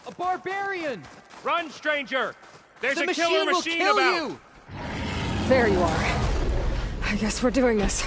A barbarian! Run, stranger! There's The a killer machine will machine kill about! you! There you are. I guess we're doing this.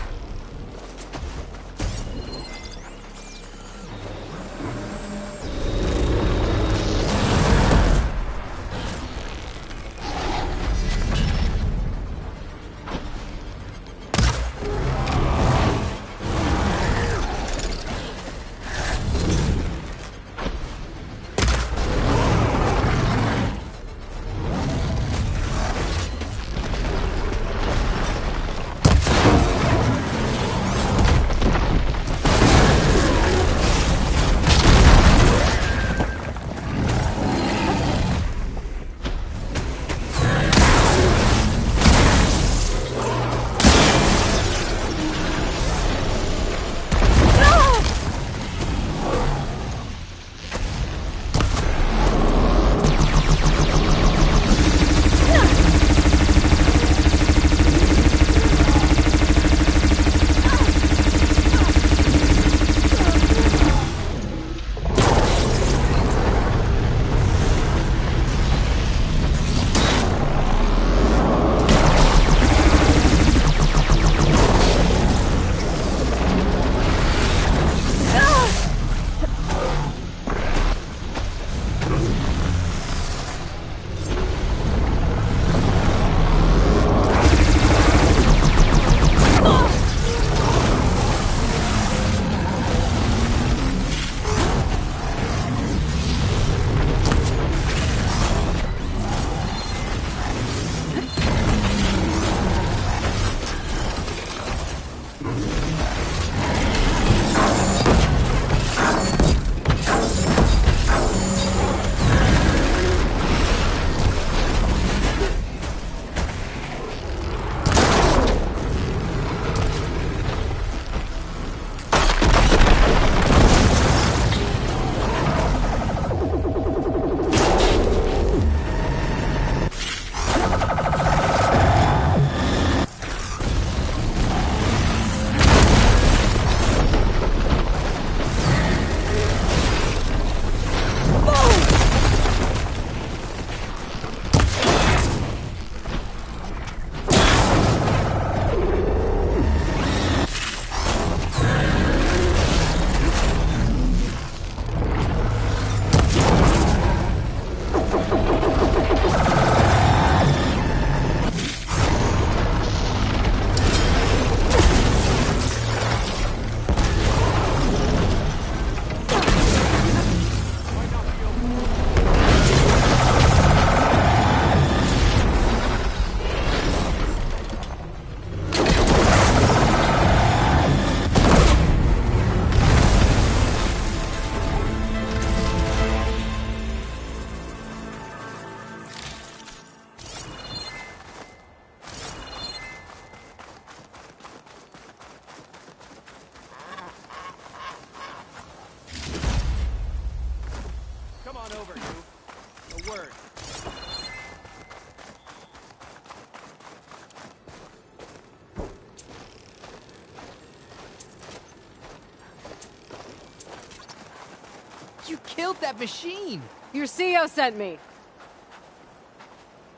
You killed that machine! Your CEO sent me.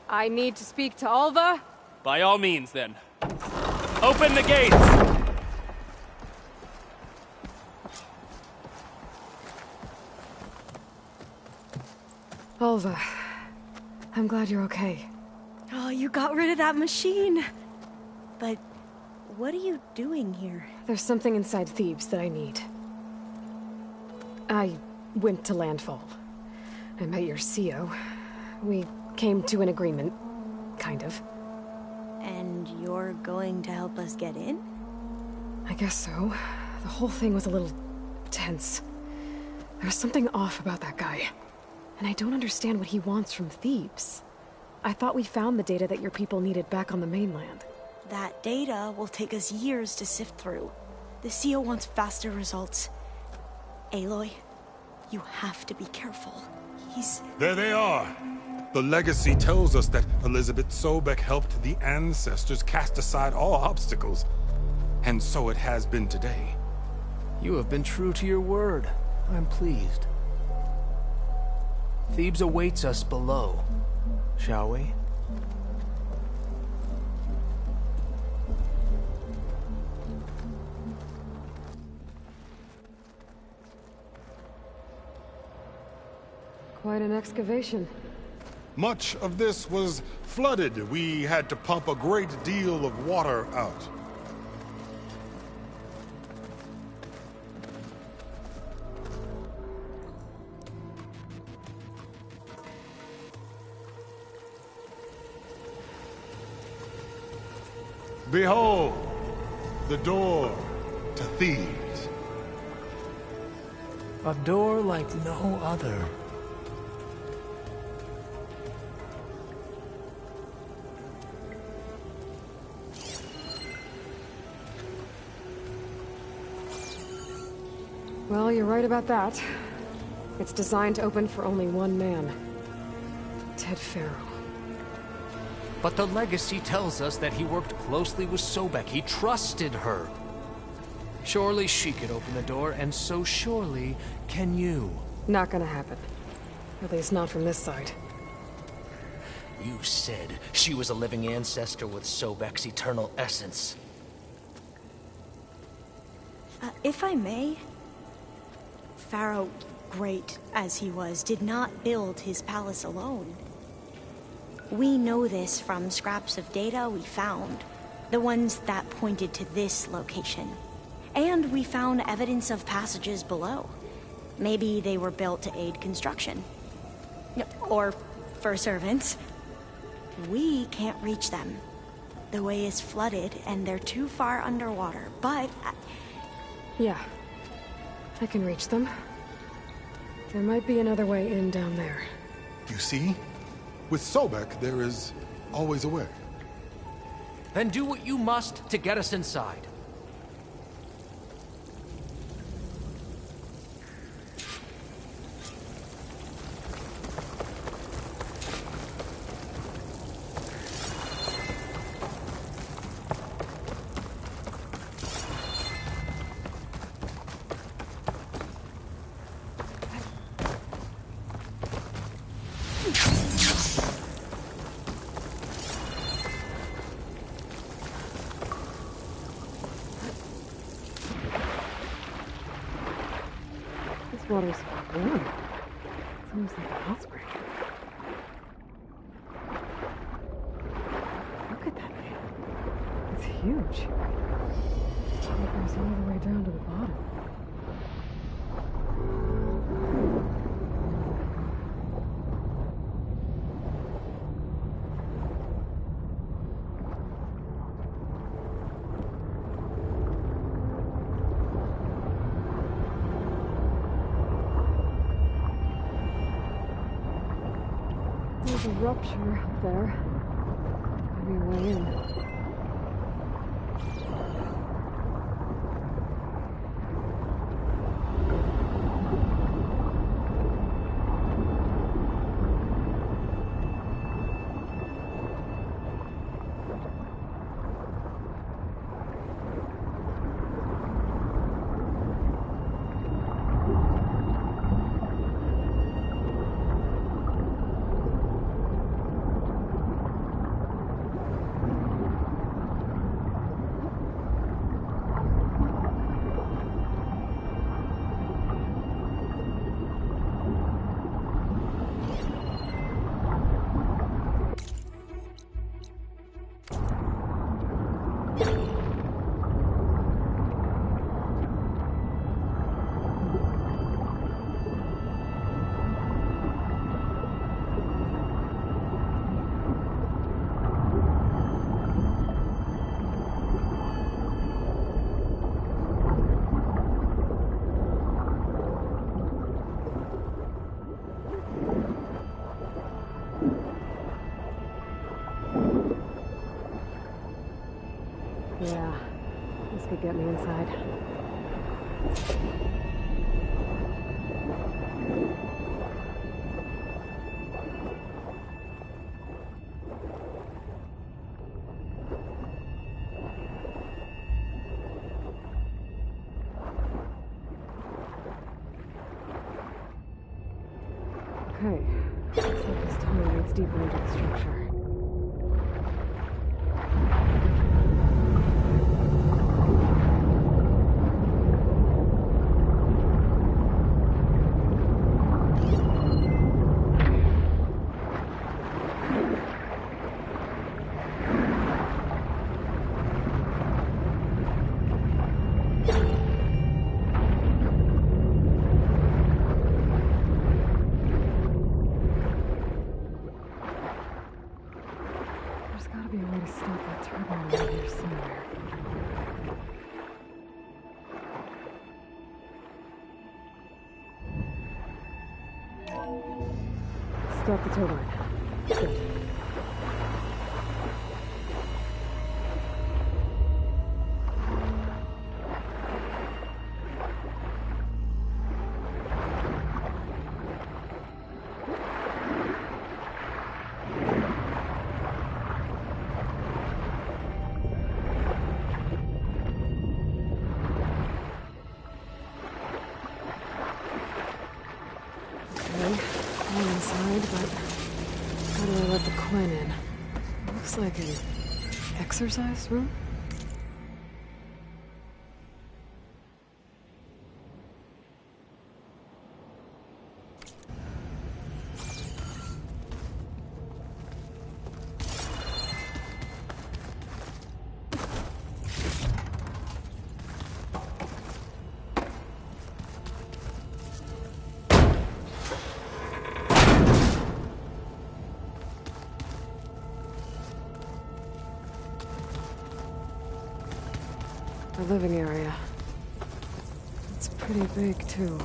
I need to speak to Alva. By all means, then. Open the gates! Alva, I'm glad you're okay. Oh, you got rid of that machine. But what are you doing here? There's something inside Thebes that I need. I went to Landfall. I met your CEO. We came to an agreement, kind of. And you're going to help us get in? I guess so. The whole thing was a little tense. There was something off about that guy. And I don't understand what he wants from Thebes. I thought we found the data that your people needed back on the mainland. That data will take us years to sift through. The CEO wants faster results. Aloy, you have to be careful. There they are! The legacy tells us that Elizabeth Sobeck helped the ancestors cast aside all obstacles. and so it has been today. You have been true to your word. I'm pleased. Thebes awaits us below. Shall we? Quite an excavation. Much of this was flooded. We had to pump a great deal of water out. Behold, the door to Thebes. A door like no other. Well, you're right about that. It's designed to open for only one man. Ted Faro. But the legacy tells us that he worked closely with Sobek. He trusted her. Surely she could open the door, and so surely can you. Not gonna happen. At least not from this side. You said she was a living ancestor with Sobek's eternal essence. If I may, Pharaoh, great as he was, did not build his palace alone. We know this from scraps of data we found, the ones that pointed to this location. And we found evidence of passages below. Maybe they were built to aid construction. Or for servants. We can't reach them. The way is flooded and they're too far underwater, but... Yeah. I can reach them. There might be another way in down there. You see? With Sobek, there is always a way. Then do what you must to get us inside. This water's warm. It's almost like a hot spring. Look at that thing. It's huge. It goes all the way down to the bottom. There's a rupture up there. Maybe a way in. Yeah, this could get me inside. deeper into the structure. There's gotta be a way to stop that turbo around here somewhere. Stop the turbine. Good. Okay, I'm inside, but how do I let the Quinn in? Looks like an exercise room? The living area. It's pretty big, too.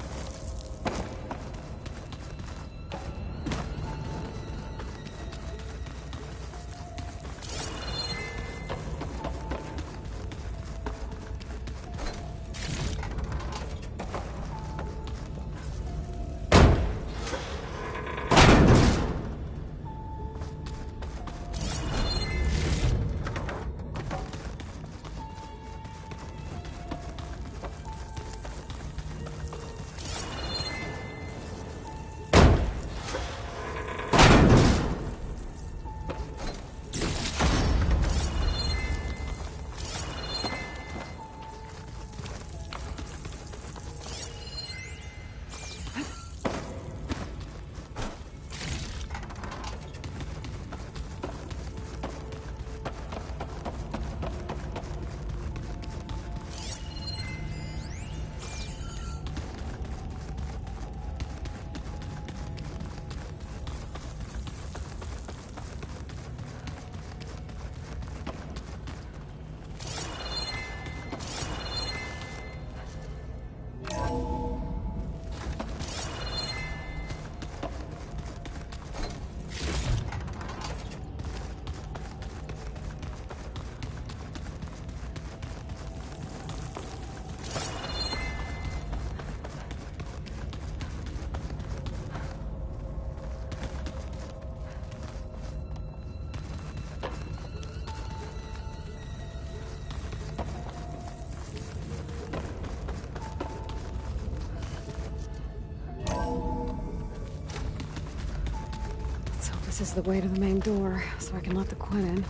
This is the way to the main door, so I can let the Quinn in.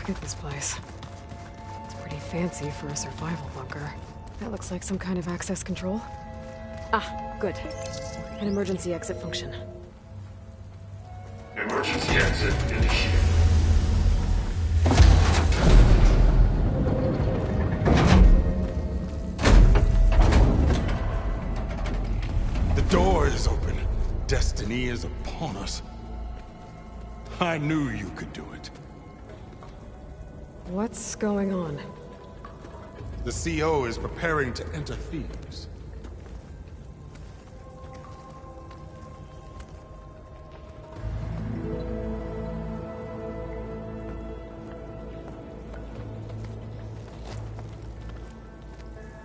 Look at this place. It's pretty fancy for a survival bunker. That looks like some kind of access control. Ah, good. An emergency exit function. Emergency exit initiated. The door is open. Destiny is upon us. I knew you could do it. What's going on? The CO is preparing to enter Thebes.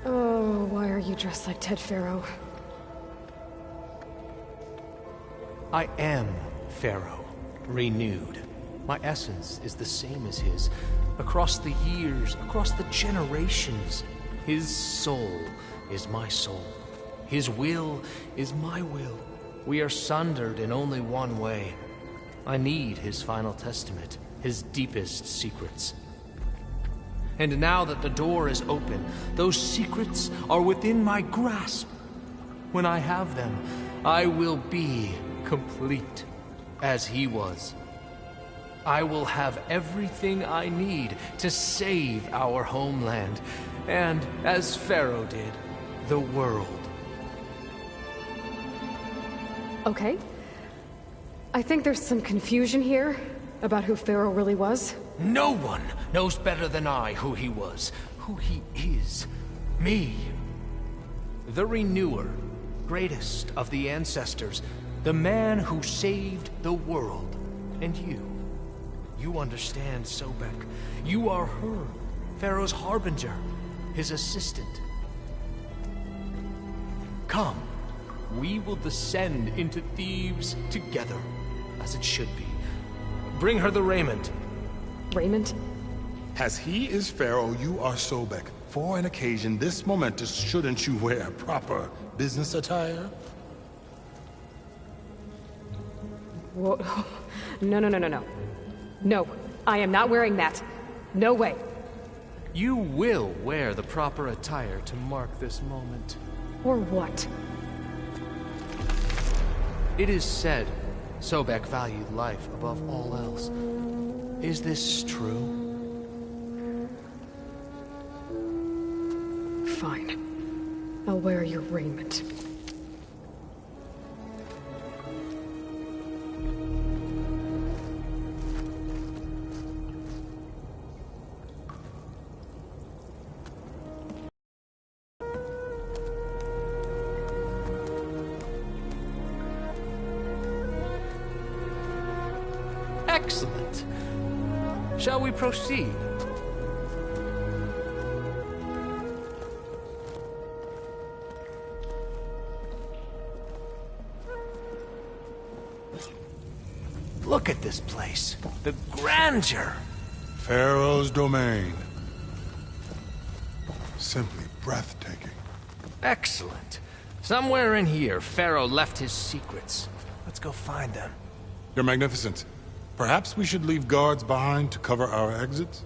Oh, why are you dressed like Ted Pharaoh? I am Pharaoh, renewed. My essence is the same as his. Across the years, across the generations, his soul is my soul. His will is my will. We are sundered in only one way. I need his final testament, his deepest secrets. And now that the door is open, those secrets are within my grasp. When I have them, I will be complete, as he was. I will have everything I need to save our homeland, and, as Pharaoh did, the world. Okay. I think there's some confusion here about who Pharaoh really was. No one knows better than I who he was, who he is. Me. The Renewer, greatest of the ancestors, the man who saved the world. And you. You understand, Sobek. You are her, Pharaoh's harbinger, his assistant. Come, we will descend into Thebes together, as it should be. Bring her the raiment. Raymond? As he is Pharaoh, you are Sobek. For an occasion this momentous, shouldn't you wear proper business attire? Whoa. No. No, I am not wearing that. No way. You will wear the proper attire to mark this moment. Or what? It is said Sobek valued life above all else. Is this true? Fine. I'll wear your raiment. Excellent. Shall we proceed? Look at this place. The grandeur. Pharaoh's domain. Simply breathtaking. Excellent. Somewhere in here, Pharaoh left his secrets. Let's go find them. Your Magnificence, perhaps we should leave guards behind to cover our exits?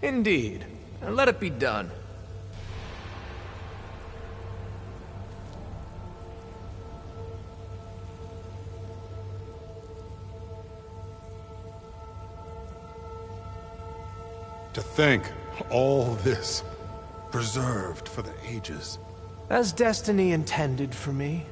Indeed. And let it be done. To think, all this, preserved for the ages. As destiny intended for me.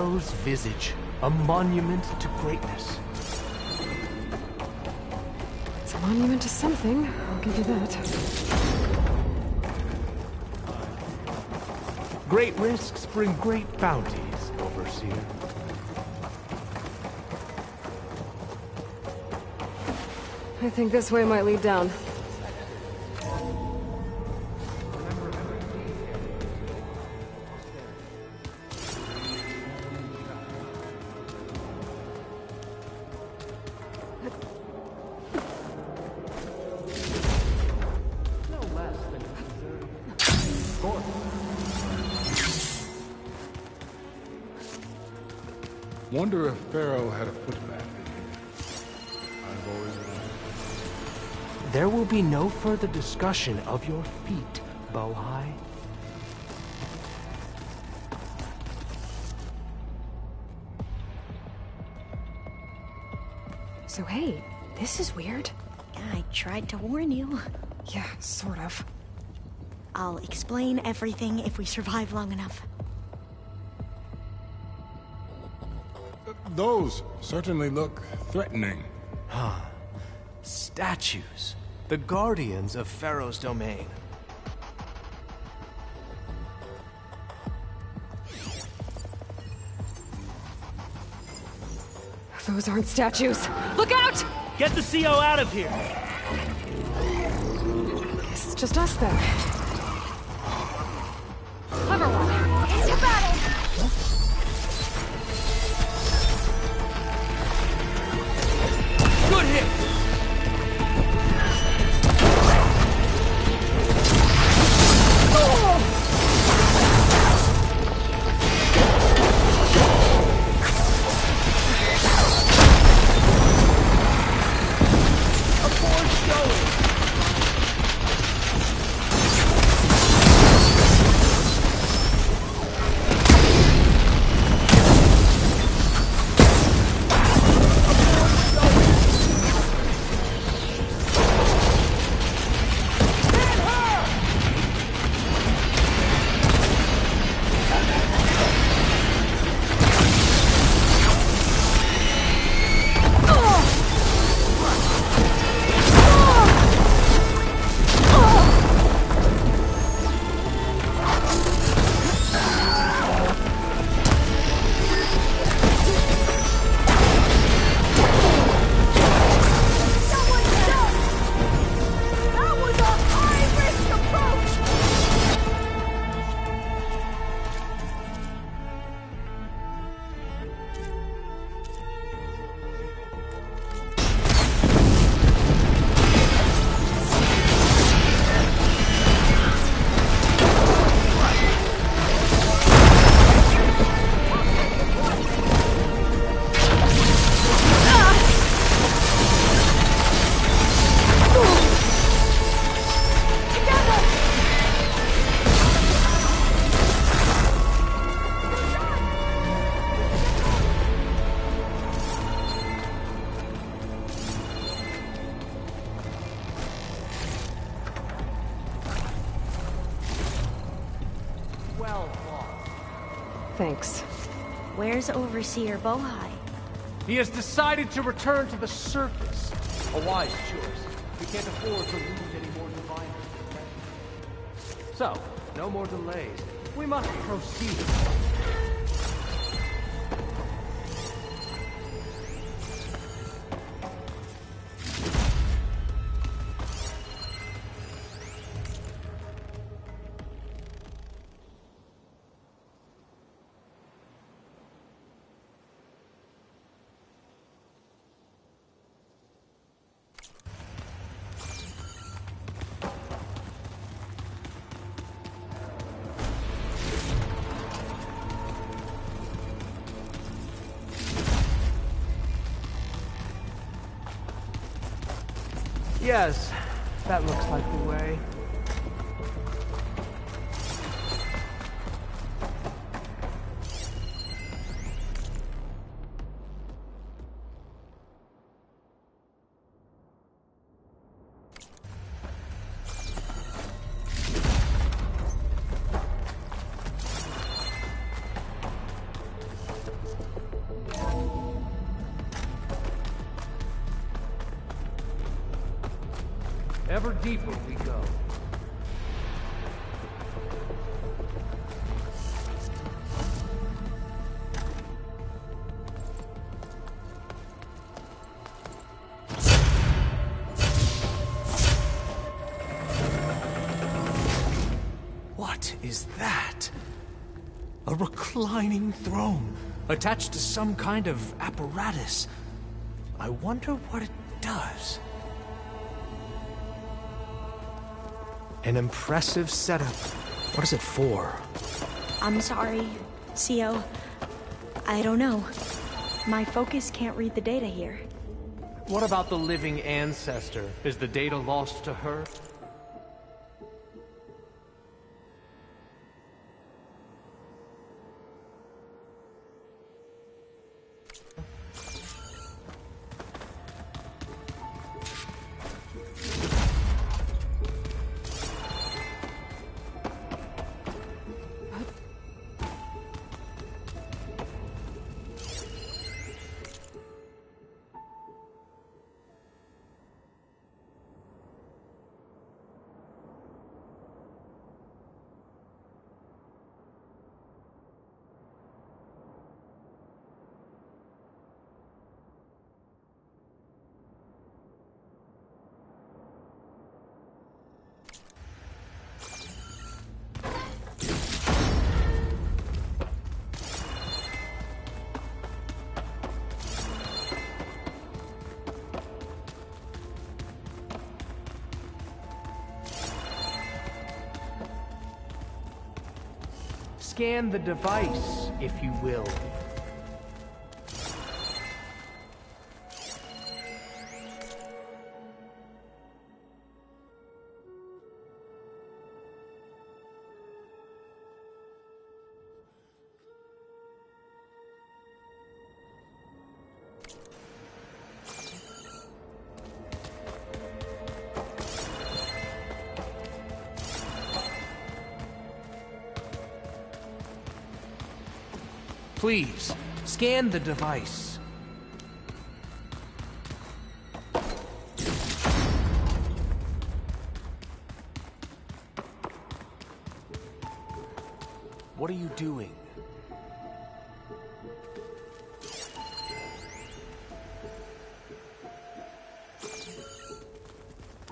Pharaoh's visage, a monument to greatness. It's a monument to something, I'll give you that. Great risks bring great bounties, Overseer. I think this way might lead down. Wonder if Pharaoh had a footbath in here. I've always wondered. There will be no further discussion of your feet, Bohai. So hey, this is weird. I tried to warn you. Yeah, sort of. I'll explain everything if we survive long enough. Those certainly look threatening. Statues. The guardians of Pharaoh's domain. Those aren't statues. Look out! Get the CO out of here! Guess it's just us then. Everyone, into battle! Good hit! Thanks. Where's Overseer Bohai? He has decided to return to the surface. A wise choice. We can't afford to lose any more diviners. So, no more delays. We must proceed. Yes, that looks like the way. ever deeper we go. What is that? A reclining throne, attached to some kind of apparatus. I wonder what it does. An impressive setup. What is it for? I'm sorry, Co. I don't know. My focus can't read the data here. What about the living ancestor? Is the data lost to her? Scan the device, if you will. Please, scan the device. What are you doing?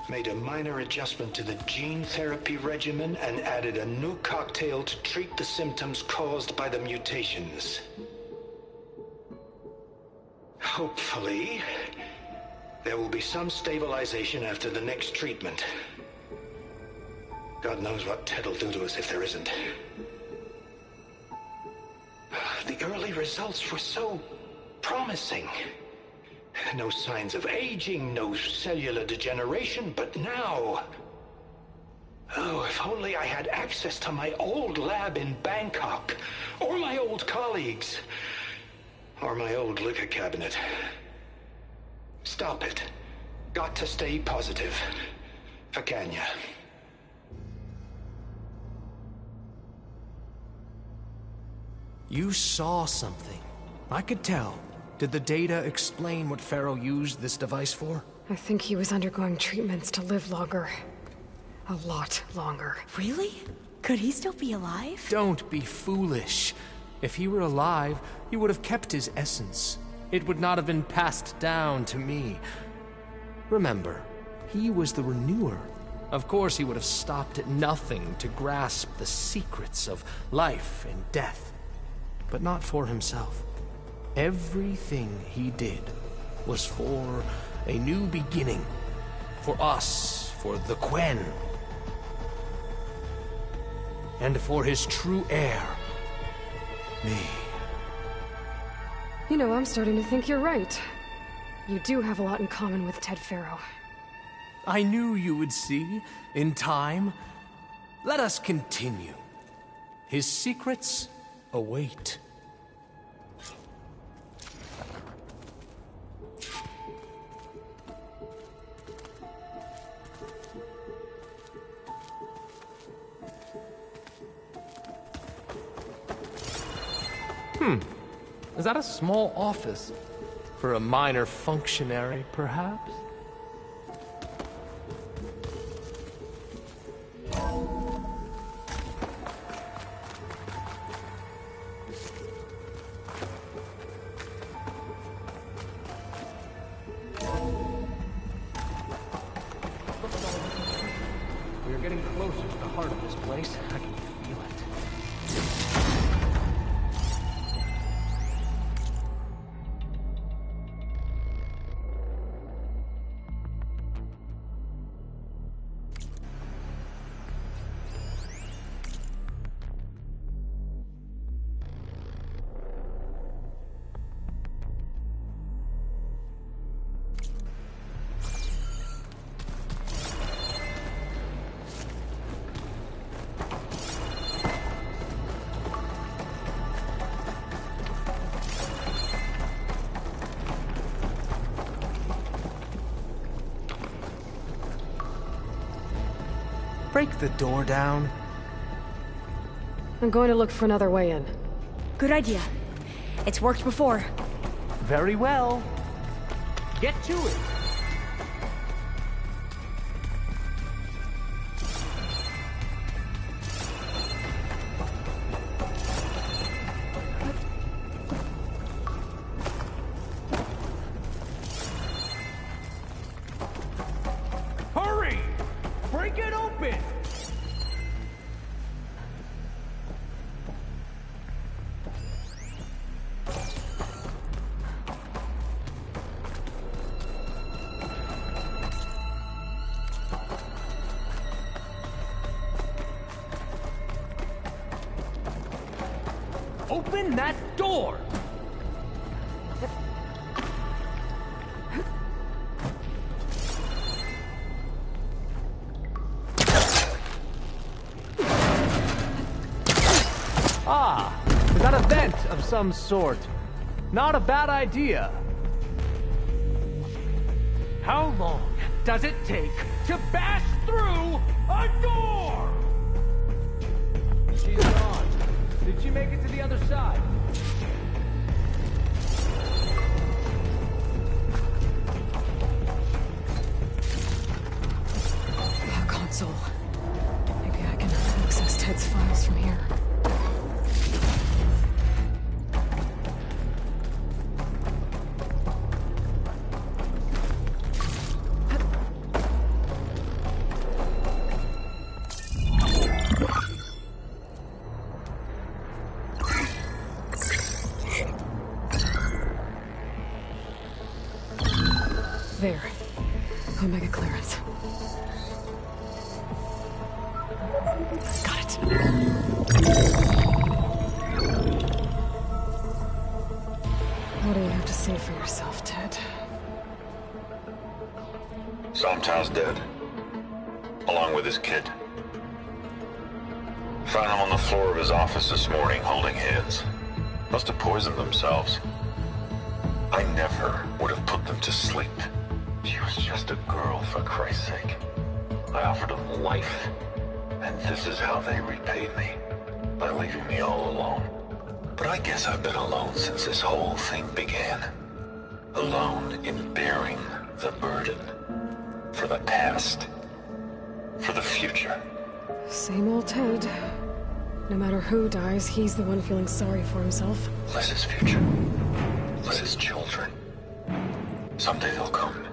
Made a minor adjustment to the gene therapy regimen and added a new cocktail to treat the symptoms caused by the mutations. Hopefully, there will be some stabilization after the next treatment. God knows what Ted'll do to us if there isn't. The early results were so promising. No signs of aging, no cellular degeneration, but now... Oh, if only I had access to my old lab in Bangkok, or my old colleagues, or my old liquor cabinet. Stop it. Got to stay positive. For Kenya. You saw something. I could tell. Did the data explain what Pharaoh used this device for? I think he was undergoing treatments to live longer. A lot longer. Really? Could he still be alive? Don't be foolish. If he were alive, he would have kept his essence. It would not have been passed down to me. Remember, he was the renewer. Of course he would have stopped at nothing to grasp the secrets of life and death. But not for himself. Everything he did was for a new beginning. For us, for the Quen. And for his true heir, me. You know, I'm starting to think you're right. You do have a lot in common with Ted Pharaoh. I knew you would see, in time. Let us continue. His secrets await. Is that a small office? For a minor functionary, perhaps? We're getting closer to the heart of this place. I can feel it. Break the door down. I'm going to look for another way in. Good idea. It's worked before. Very well. Get to it. Hurry! Break it open! Open that door! Ah, we got a vent of some sort. Not a bad idea. How long does it take to bash through a door? She's gone. Did she make it to the other side? A console. Maybe I can access Ted's files from here. There. Omega clearance. Got it. What do you have to say for yourself, Ted? Sometimes dead. Along with his kid. Found him on the floor of his office this morning, holding hands. Must have poisoned themselves. I never would have put them to sleep. She was just a girl, for Christ's sake. I offered them life, and this is how they repaid me, by leaving me all alone. But I guess I've been alone since this whole thing began. Alone in bearing the burden. For the past. For the future. Same old Ted. No matter who dies, he's the one feeling sorry for himself. Less his future. Less his children. Someday they'll come.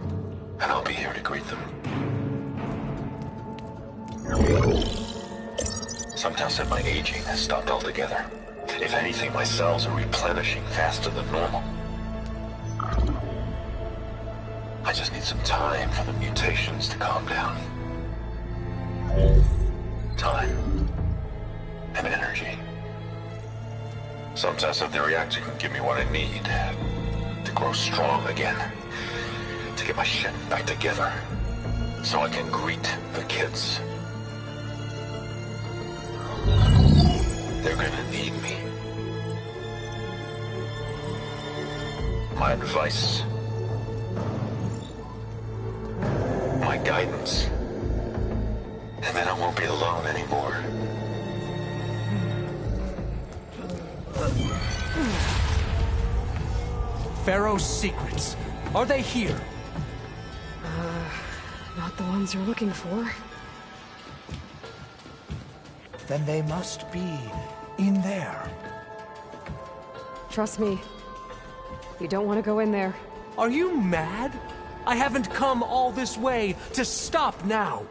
And I'll be here to greet them. Sometimes said my aging has stopped altogether. If anything, my cells are replenishing faster than normal. I just need some time for the mutations to calm down. Time. And energy. Sometimes if the reactor can give me what I need to grow strong again. To get my shit back together, so I can greet the kids. They're gonna need me. My advice. My guidance. And then I won't be alone anymore. Pharaoh's secrets. Are they here? Not the ones you're looking for. Then they must be in there. Trust me. You don't want to go in there. Are you mad? I haven't come all this way to stop now.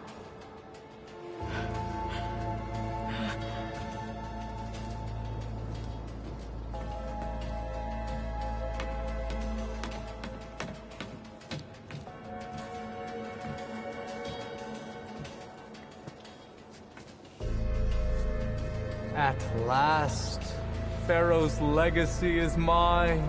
At last, Pharaoh's legacy is mine.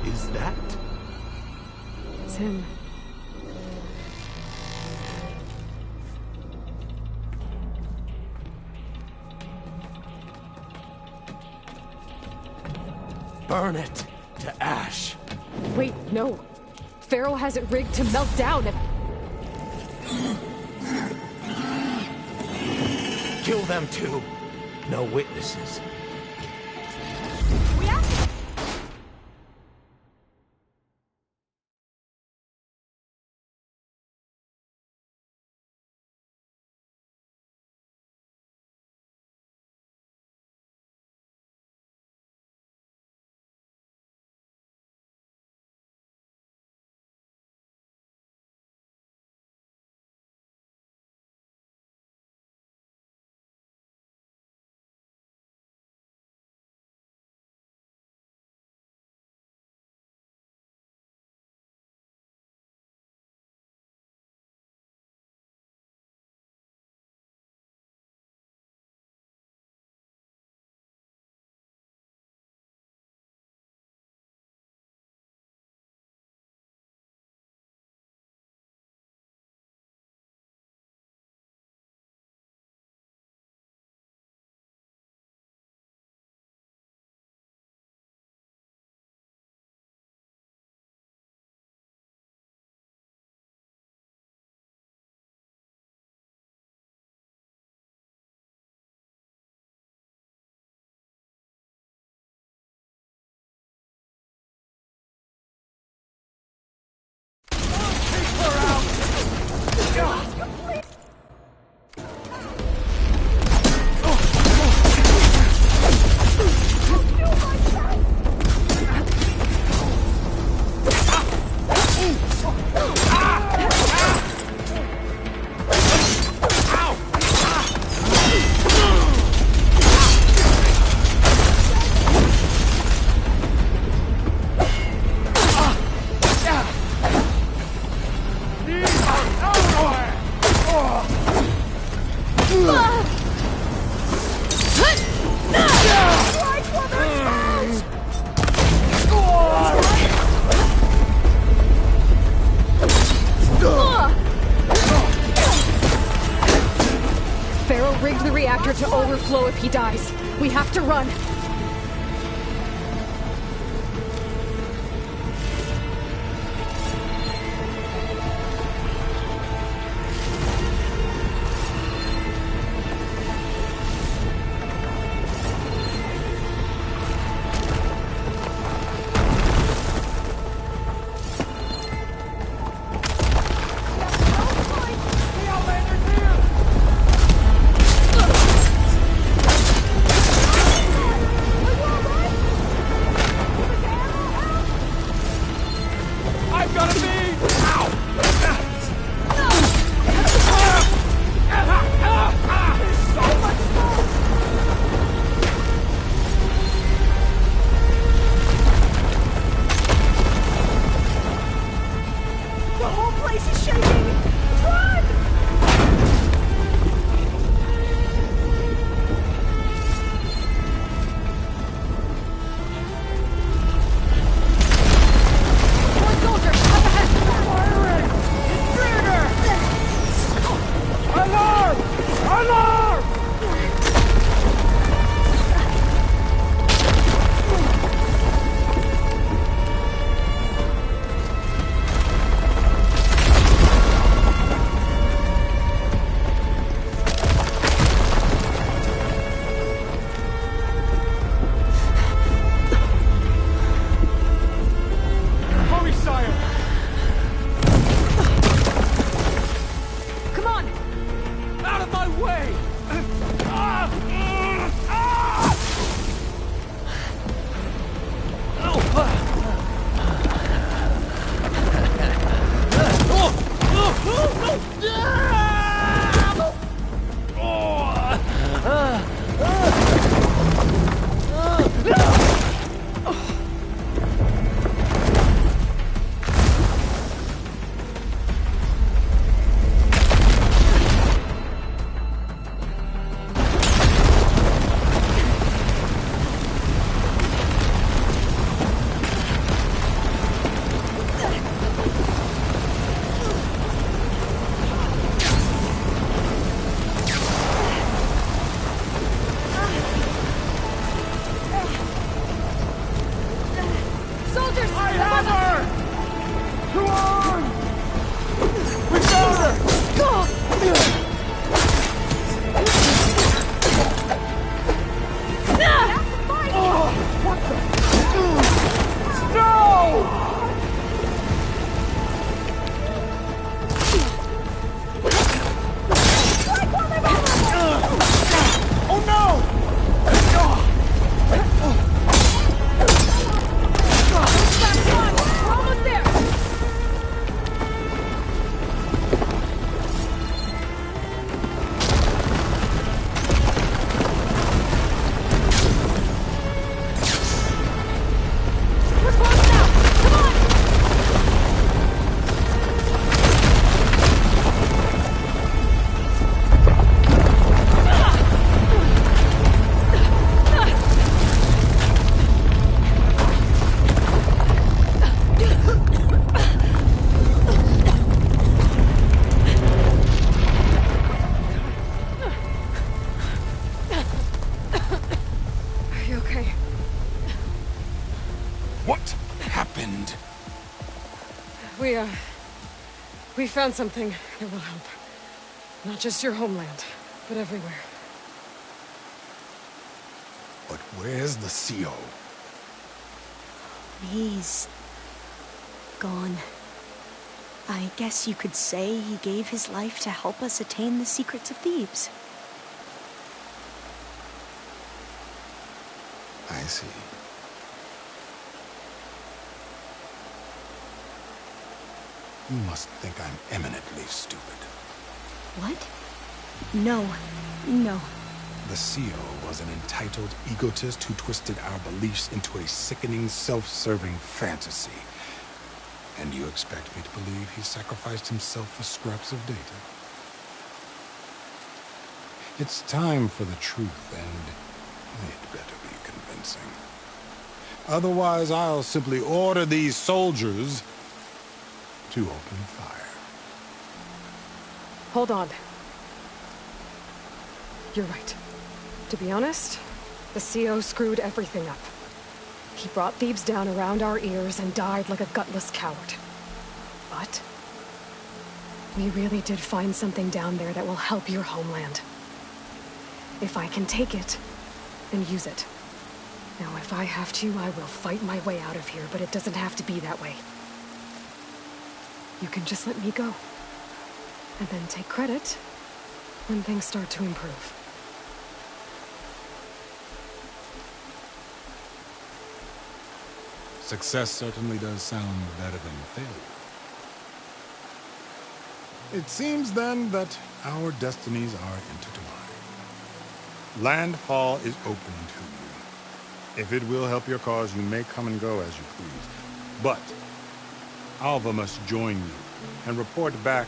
Is that? It's him. Burn it to ash. Wait, no. Pharaoh has it rigged to melt down if... Kill them too. No witnesses. Pharaoh rigged the reactor to overflow if he dies. We have to run. We found something that will help. Not just your homeland, but everywhere. But where's the CO? He's gone. I guess you could say he gave his life to help us attain the secrets of Thebes. I see. You must think I'm eminently stupid. What? No. No. The CO was an entitled egotist who twisted our beliefs into a sickening, self-serving fantasy. And you expect me to believe he sacrificed himself for scraps of data? It's time for the truth, and it better be convincing. Otherwise, I'll simply order these soldiers to open fire. Hold on. You're right. To be honest, the CO screwed everything up. He brought Thebes down around our ears and died like a gutless coward. But we really did find something down there that will help your homeland. If I can take it, then use it. Now, if I have to, I will fight my way out of here, but it doesn't have to be that way. You can just let me go. And then take credit when things start to improve. Success certainly does sound better than failure. It seems then that our destinies are intertwined. Landfall is open to you. If it will help your cause, you may come and go as you please. But Alva must join you and report back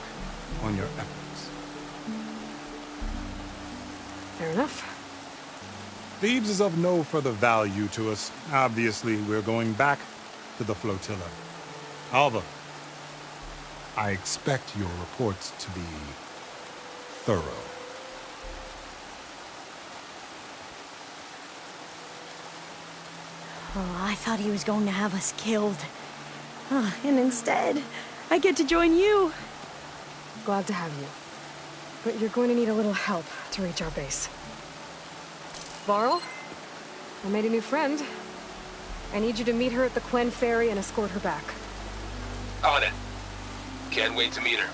on your efforts. Fair enough. Thebes is of no further value to us. Obviously, we're going back to the flotilla. Alva, I expect your reports to be thorough. Oh, I thought he was going to have us killed. Oh, and instead, I get to join you. Glad to have you. But you're going to need a little help to reach our base. Varl, I made a new friend. I need you to meet her at the Quen Ferry and escort her back. On it. Can't wait to meet her.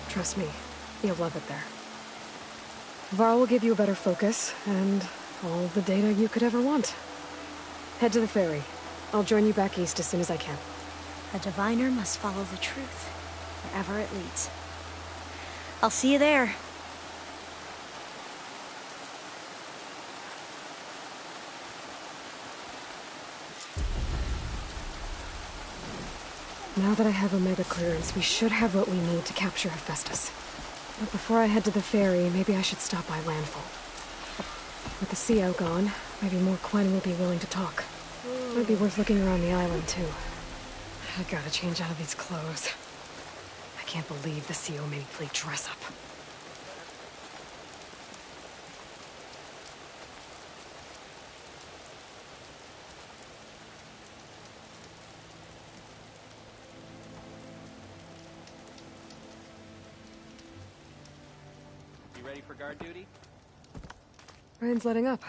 Trust me, you'll love it there. Varl will give you a better focus, and all the data you could ever want. Head to the ferry. I'll join you back east as soon as I can. A diviner must follow the truth. wherever it leads. I'll see you there. Now that I have Omega clearance, we should have what we need to capture Hephaestus. But before I head to the ferry, maybe I should stop by Landfall. With the CO gone, maybe more Quen will be willing to talk. Might be worth looking around the island, too. I gotta change out of these clothes. I can't believe the CO made me play dress up. You ready for guard duty? Rain's letting up.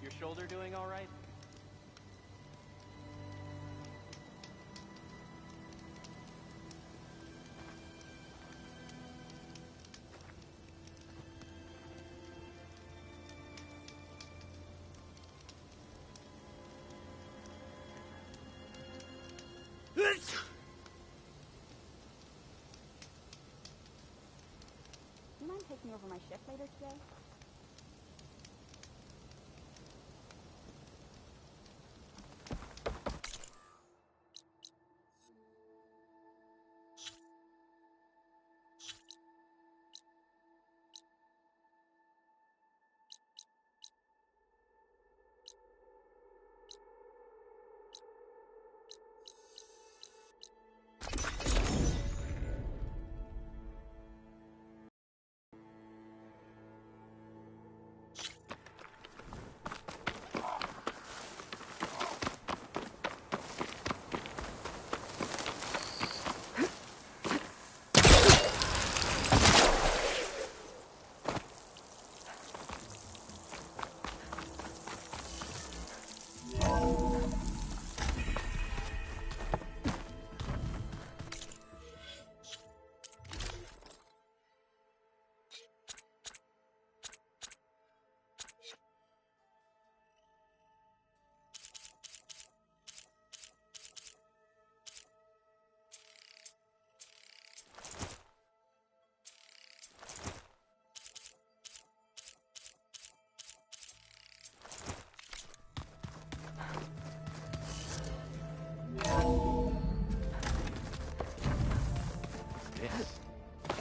Your shoulder doing all right? Do you mind taking over my shift later today?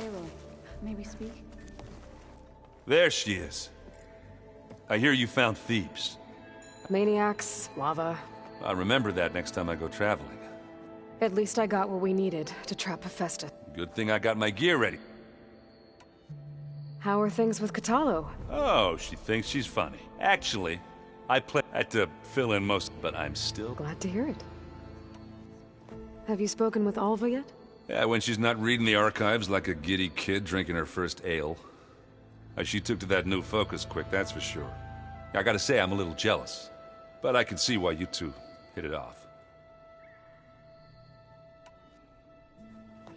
Aloy, may we speak? There she is. I hear you found Thebes. Maniacs, lava. I'll remember that next time I go traveling. At least I got what we needed to trap Hephaestus. Good thing I got my gear ready. How are things with Katalo? Oh, she thinks she's funny. Actually, I had to fill in most, but I'm still... Glad to hear it. Have you spoken with Alva yet? Yeah, when she's not reading the archives like a giddy kid drinking her first ale. She took to that new focus quick, that's for sure. I gotta say, I'm a little jealous. But I can see why you two hit it off.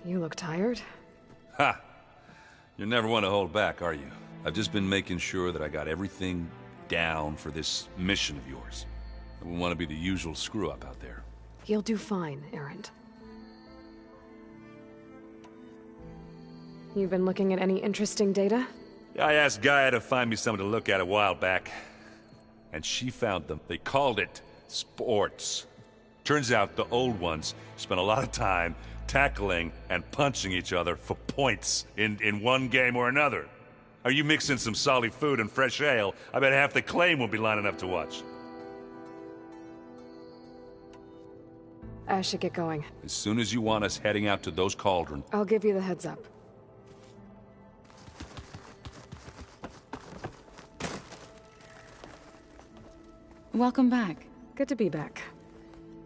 You look tired. Ha! You never want to hold back, are you? I've just been making sure that I got everything down for this mission of yours. I wouldn't want to be the usual screw-up out there. You'll do fine, Erend. You've been looking at any interesting data? I asked Gaia to find me something to look at a while back. And she found them. They called it sports. Turns out the old ones spent a lot of time tackling and punching each other for points in one game or another. Are you mixing some solid food and fresh ale? I bet half the claim will be lining up to watch. I should get going. As soon as you want us heading out to those cauldrons. I'll give you the heads up. Welcome back. Good to be back.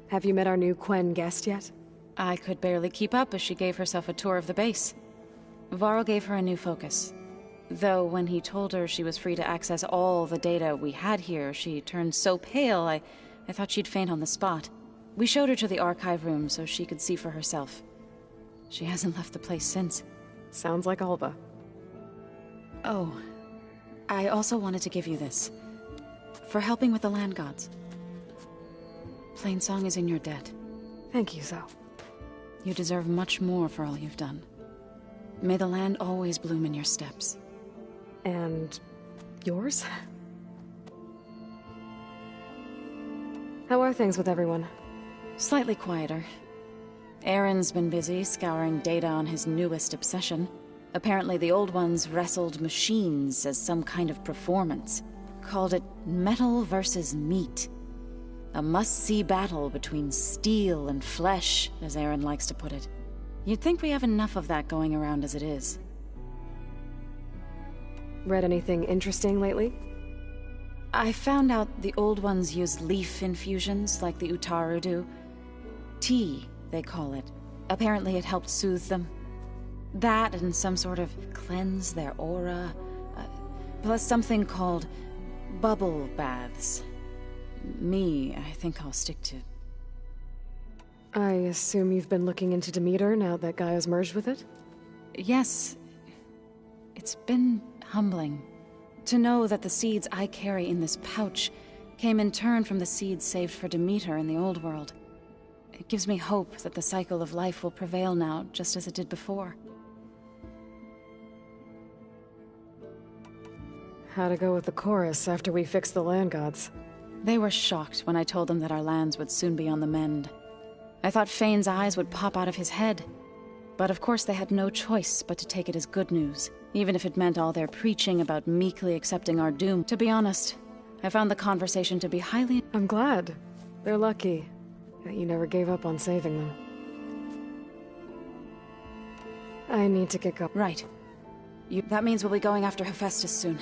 Have you met our new Quen guest yet? I could barely keep up as she gave herself a tour of the base. Varl gave her a new focus. Though when he told her she was free to access all the data we had here, she turned so pale I thought she'd faint on the spot. We showed her to the archive room so she could see for herself. She hasn't left the place since. Sounds like Alba. Oh, I also wanted to give you this. For helping with the land gods. Plainsong is in your debt. Thank you, Zoe. You deserve much more for all you've done. May the land always bloom in your steps. And yours? How are things with everyone? Slightly quieter. Aaron's been busy scouring data on his newest obsession. Apparently the old ones wrestled machines as some kind of performance. Called it metal versus meat. A must-see battle between steel and flesh, as Aaron likes to put it. You'd think we have enough of that going around as it is. Read anything interesting lately? I found out the old ones use leaf infusions like the Utaru do. Tea, they call it. Apparently it helped soothe them. That and some sort of cleanse their aura. Plus something called bubble baths. I think I'll stick to... I assume you've been looking into Demeter now that Gaia's merged with it? Yes. It's been humbling. To know that the seeds I carry in this pouch came in turn from the seeds saved for Demeter in the old world. It gives me hope that the cycle of life will prevail now, just as it did before. How to go with the chorus after we fixed the land gods? They were shocked when I told them that our lands would soon be on the mend. I thought Fane's eyes would pop out of his head. But of course they had no choice but to take it as good news, even if it meant all their preaching about meekly accepting our doom. To be honest, I found the conversation to be highly... I'm glad. They're lucky that you never gave up on saving them. I need to get going. Right. That means we'll be going after Hephaestus soon.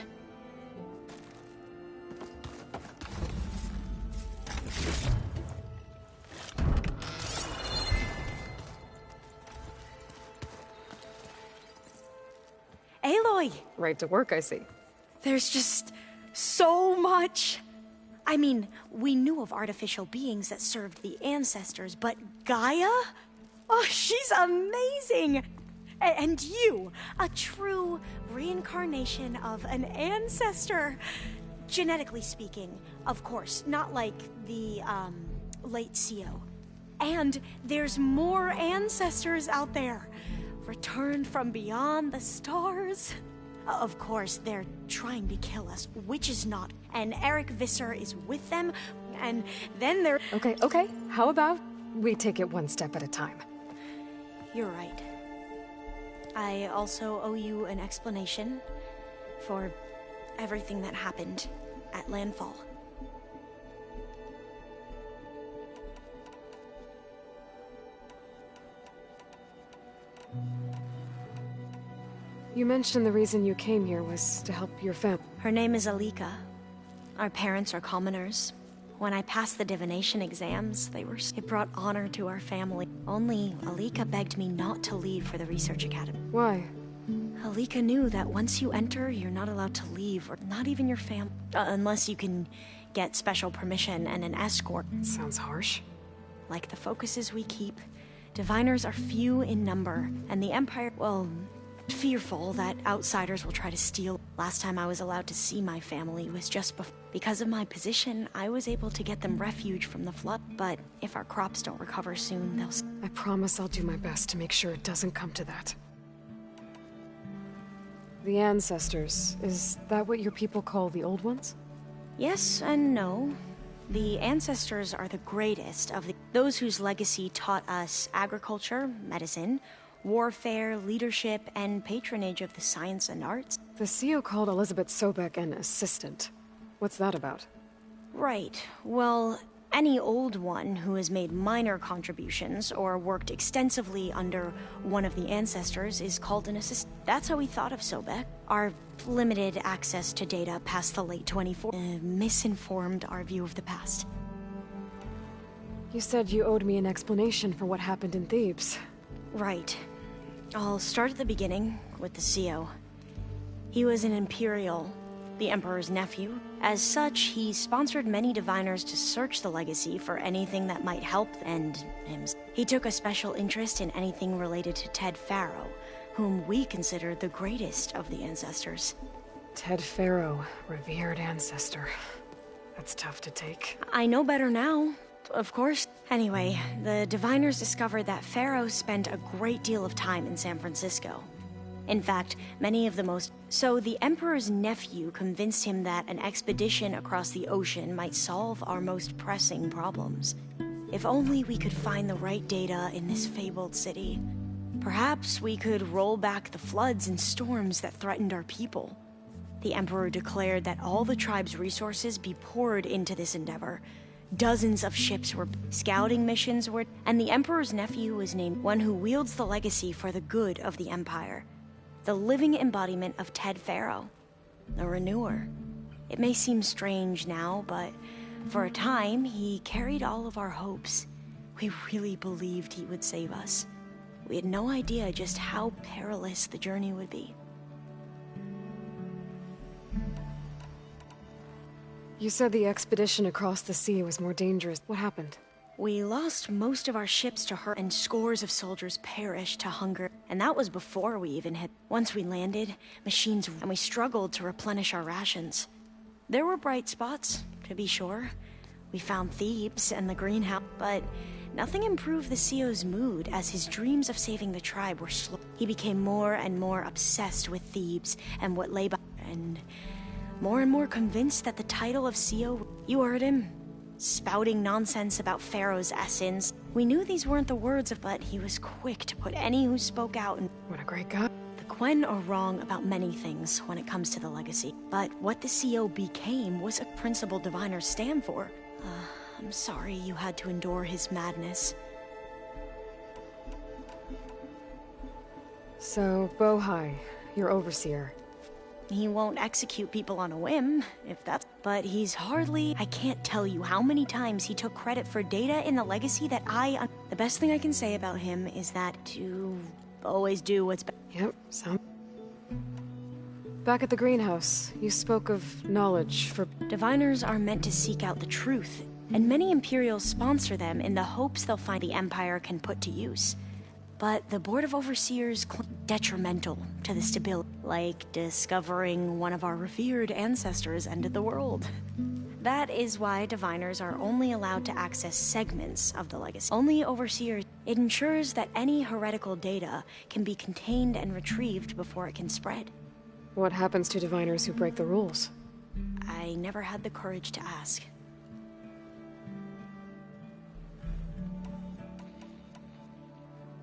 Aloy! Right to work, I see. There's just so much. I mean, we knew of artificial beings that served the ancestors, but Gaia? Oh, she's amazing! And you, a true reincarnation of an ancestor. Genetically speaking, of course, not like the, late CO. And there's more ancestors out there. Returned from beyond the stars. Of course, they're trying to kill us, which is not. And Eric Visser is with them, and then they're... Okay. How about we take it one step at a time? You're right. I also owe you an explanation for everything that happened at Landfall. You mentioned the reason you came here was to help your family. Her name is Alika. Our parents are commoners. When I passed the divination exams, it brought honor to our family. Only Alika begged me not to leave for the research academy. Why? Alika knew that once you enter, you're not allowed to leave, or not even your family, unless you can get special permission and an escort. Sounds harsh. Like the focuses we keep, diviners are few in number, and the Empire, well, fearful that outsiders will try to steal. Last time I was allowed to see my family was just before. Because of my position, I was able to get them refuge from the flood, but if our crops don't recover soon, they'll... I promise I'll do my best to make sure it doesn't come to that. The ancestors, is that what your people call the old ones? Yes and no. The ancestors are the greatest of those whose legacy taught us agriculture, medicine, warfare, leadership, and patronage of the science and arts. The CEO called Elizabeth Sobek an assistant. What's that about? Right. Well, Any old one who has made minor contributions or worked extensively under one of the ancestors is called an assistant. That's how we thought of Sobek. Our limited access to data past the late 24 misinformed our view of the past. You said you owed me an explanation for what happened in Thebes. Right. I'll start at the beginning with the CO. He was an Imperial, the Emperor's nephew. As such, he sponsored many diviners to search the legacy for anything that might help and him. He took a special interest in anything related to Ted Faro, whom we consider the greatest of the ancestors. Ted Faro, revered ancestor. That's tough to take. I know better now, of course. Anyway, the diviners discovered that Faro spent a great deal of time in San Francisco. In fact, many of the most... So the Emperor's nephew convinced him that an expedition across the ocean might solve our most pressing problems. If only we could find the right data in this fabled city. Perhaps we could roll back the floods and storms that threatened our people. The Emperor declared that all the tribe's resources be poured into this endeavor. Dozens of ships were... Scouting missions were... And the Emperor's nephew was named one who wields the legacy for the good of the Empire. The living embodiment of Ted Faro, the Renewer. It may seem strange now, but for a time, he carried all of our hopes. We really believed he would save us. We had no idea just how perilous the journey would be. You said the expedition across the sea was more dangerous. What happened? We lost most of our ships to her, and scores of soldiers perished to hunger. And that was before we even hit. Once we landed, machines, and we struggled to replenish our rations. There were bright spots, to be sure. We found Thebes and the greenhouse, but nothing improved the CO's mood as his dreams of saving the tribe were slow. He became more and more obsessed with Thebes and what lay by, and more convinced that the title of CO... You heard him. Spouting nonsense about Pharaoh's essence. We knew these weren't the words of, but he was quick to put any who spoke out and... What a great guy. The Quen are wrong about many things when it comes to the legacy, but what the CO became was a principle diviners stand for. I'm sorry you had to endure his madness. So, Bohai, your overseer. He won't execute people on a whim, if that's... But he's hardly... I can't tell you how many times he took credit for data in the legacy that The best thing I can say about him is that to always do what's best. Yep, so... Back at the greenhouse, you spoke of knowledge for... Diviners are meant to seek out the truth, and many Imperials sponsor them in the hopes they'll find the Empire can put to use. But the Board of Overseers detrimental to the stability, like discovering one of our revered ancestors ended the world. That is why diviners are only allowed to access segments of the legacy. Only Overseers. It ensures that any heretical data can be contained and retrieved before it can spread. What happens to diviners who break the rules? I never had the courage to ask.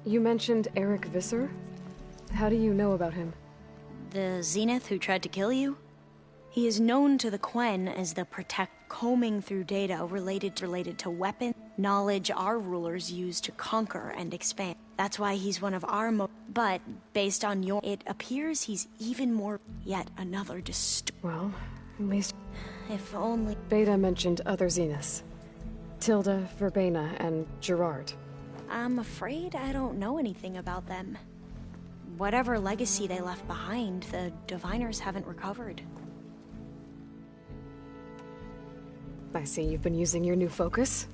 You mentioned Eric Visser? How do you know about him? The Zenith who tried to kill you? He is known to the Quen as the combing through data related to weapon knowledge our rulers use to conquer and expand. That's why he's one of our but based on it appears he's even more yet another Well, at least... If only... Beta mentioned other Zeniths. Tilda, Verbena, and Gerard. I'm afraid I don't know anything about them. Whatever legacy they left behind, the diviners haven't recovered. I see you've been using your new focus.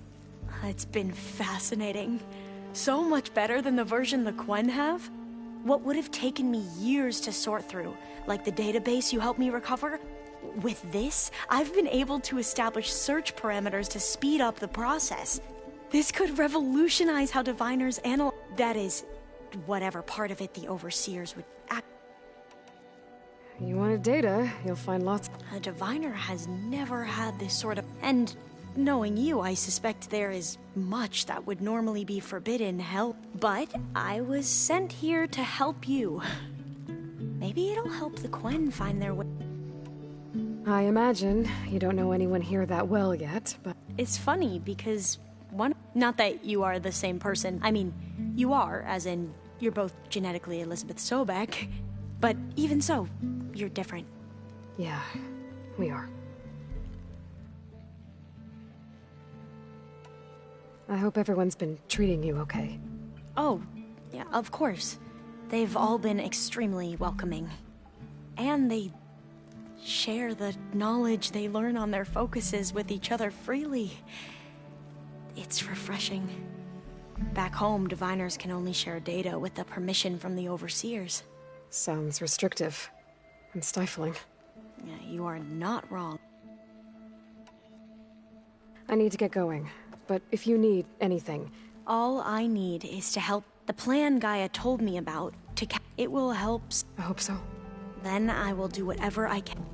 It's been fascinating. So much better than the version the Quen have. What would have taken me years to sort through, like the database you helped me recover, with this, I've been able to establish search parameters to speed up the process. This could revolutionize how diviners analyze. That is, whatever part of it the Overseers would act. You wanted data, you'll find lots. A diviner has never had this sort of... And knowing you, I suspect there is much that would normally be forbidden help. But I was sent here to help you. Maybe it'll help the Quen find their way. I imagine you don't know anyone here that well yet, but... It's funny because not that you are the same person. I mean, you are, as in, you're both genetically Elizabeth Sobek. But even so, you're different. Yeah, we are. I hope everyone's been treating you okay. Oh, yeah, of course. They've all been extremely welcoming. And they share the knowledge they learn on their focuses with each other freely. It's refreshing. Back home, diviners can only share data with the permission from the overseers. Sounds restrictive and stifling. Yeah, you are not wrong. I need to get going, but if you need anything... All I need is to help. The plan Gaia told me about, it will help. I hope so. Then I will do whatever I can.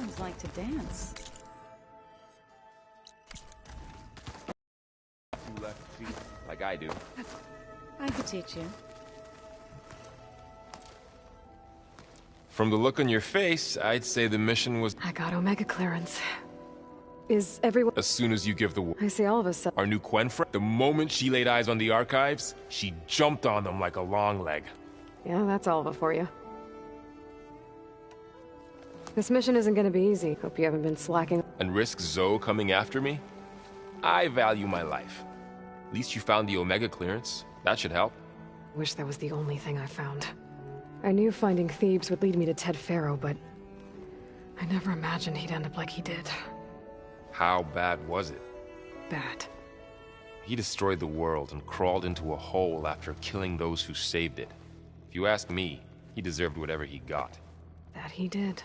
Seems like to dance. 2 left feet, like I do. I could teach you. From the look on your face, I'd say the mission was... I got Omega clearance. Is everyone... As soon as you give the word. I see all of us... Our new Quen friend, the moment she laid eyes on the archives, she jumped on them like a long leg. Yeah, that's all of it for you. This mission isn't gonna be easy. Hope you haven't been slacking. And risk Zoe coming after me? I value my life. At least you found the Omega clearance. That should help. Wish that was the only thing I found. I knew finding Thebes would lead me to Ted Faro, but... I never imagined he'd end up like he did. How bad was it? Bad. He destroyed the world and crawled into a hole after killing those who saved it. If you ask me, he deserved whatever he got. That he did.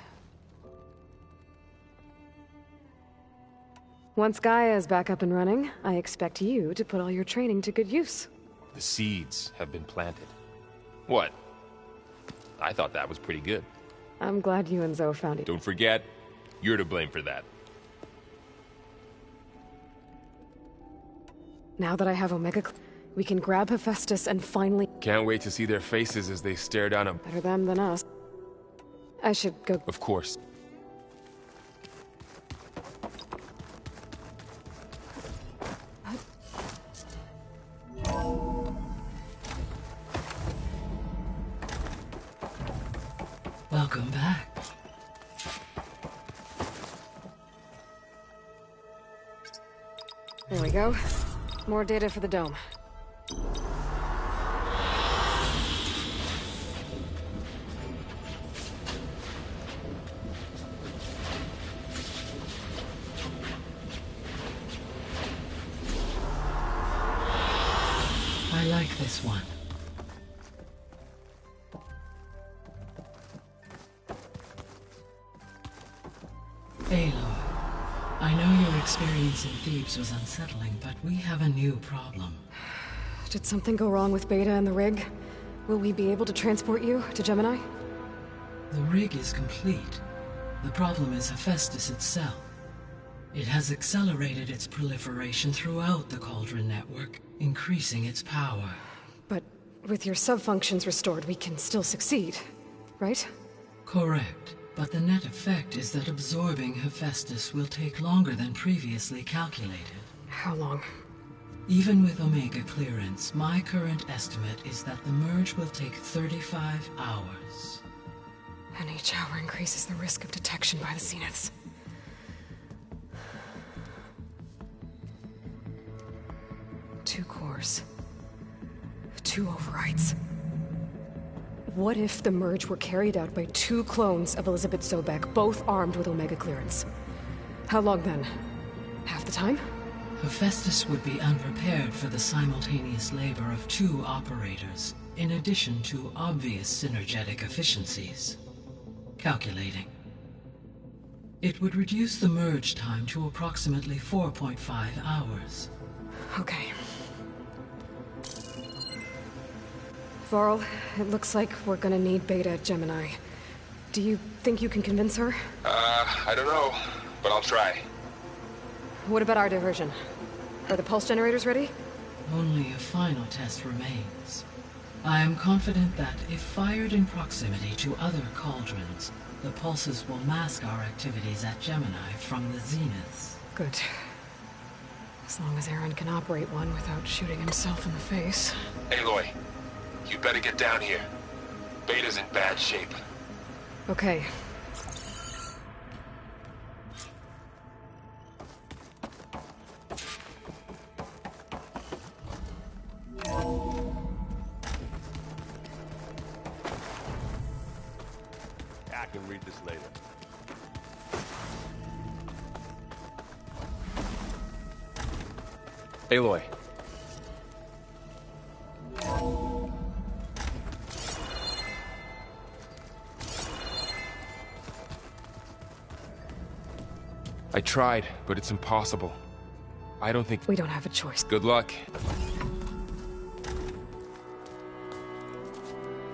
Once Gaia is back up and running, I expect you to put all your training to good use. The seeds have been planted. What? I thought that was pretty good. I'm glad you and Zoe found it. Don't forget, you're to blame for that. Now that I have Omega, we can grab Hephaestus and finally... Can't wait to see their faces as they stare down a... Better them than us. I should go... Of course. Welcome back. There we go. More data for the dome. I like this one. Aloy, I know your experience in Thebes was unsettling, but we have a new problem. Did something go wrong with Beta and the rig? Will we be able to transport you to Gemini? The rig is complete. The problem is Hephaestus itself. It has accelerated its proliferation throughout the Cauldron network, increasing its power. But with your sub-functions restored, we can still succeed, right? Correct. But the net effect is that absorbing Hephaestus will take longer than previously calculated. How long? Even with Omega clearance, my current estimate is that the merge will take 35 hours. And each hour increases the risk of detection by the Zeniths. Two cores. 2 overrides. What if the merge were carried out by 2 clones of Elizabeth Sobek, both armed with Omega clearance? How long then? Half the time? Hephaestus would be unprepared for the simultaneous labor of 2 operators, in addition to obvious synergetic efficiencies. Calculating. It would reduce the merge time to approximately 4.5 hours. Okay. Varl, it looks like we're gonna need Beta at Gemini. Do you think you can convince her? I don't know, but I'll try. What about our diversion? Are the pulse generators ready? Only a final test remains. I am confident that if fired in proximity to other cauldrons, the pulses will mask our activities at Gemini from the Zeniths. Good. As long as Aaron can operate one without shooting himself in the face. Aloy, you better get down here. Beta's in bad shape. Okay. I can read this later. Aloy. I tried, but it's impossible. I don't think... We don't have a choice. Good luck.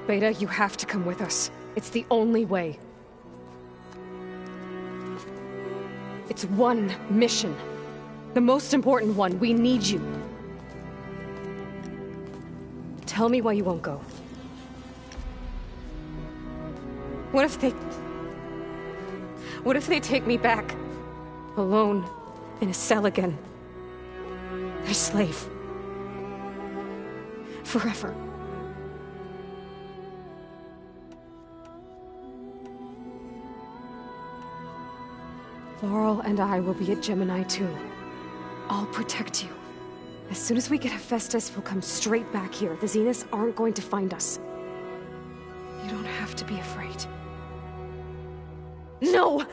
Beta, you have to come with us. It's the only way. It's one mission. The most important one. We need you. Tell me why you won't go. What if they take me back? Alone, in a cell again. Their slave. Forever. Laurel and I will be at Gemini too. I'll protect you. As soon as we get Hephaestus, we'll come straight back here. The Zeniths aren't going to find us. You don't have to be afraid. No!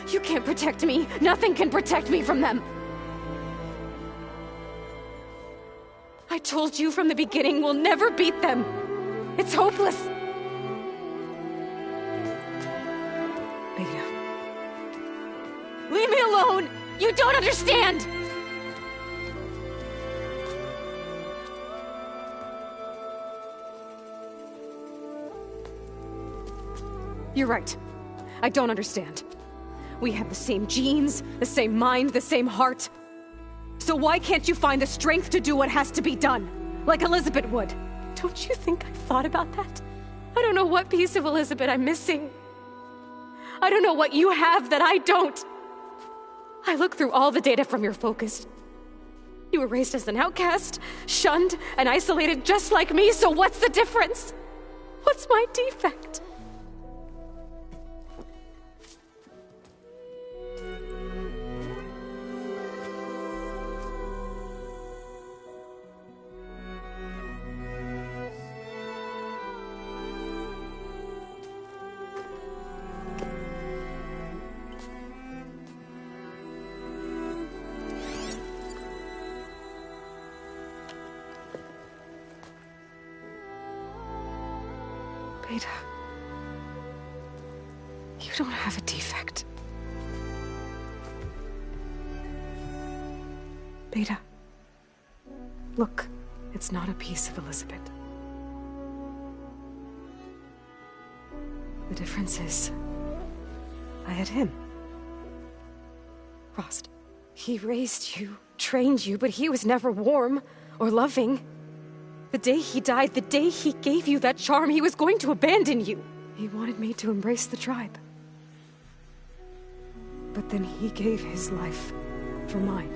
You can't protect me. Nothing can protect me from them. I told you from the beginning, we'll never beat them. It's hopeless. Beta. Leave me alone! You don't understand! You're right. I don't understand. We have the same genes, the same mind, the same heart. So why can't you find the strength to do what has to be done? Like Elizabeth would. Don't you think I've thought about that? I don't know what piece of Elizabeth I'm missing. I don't know what you have that I don't. I look through all the data from your focus. You were raised as an outcast, shunned, and isolated just like me, so what's the difference? What's my defect? Beta, you don't have a defect. Beta, look, it's not a piece of Elizabeth. The difference is, I had him. Frost. He raised you, trained you, but he was never warm or loving. The day he died, the day he gave you that charm, he was going to abandon you. He wanted me to embrace the tribe. But then he gave his life for mine.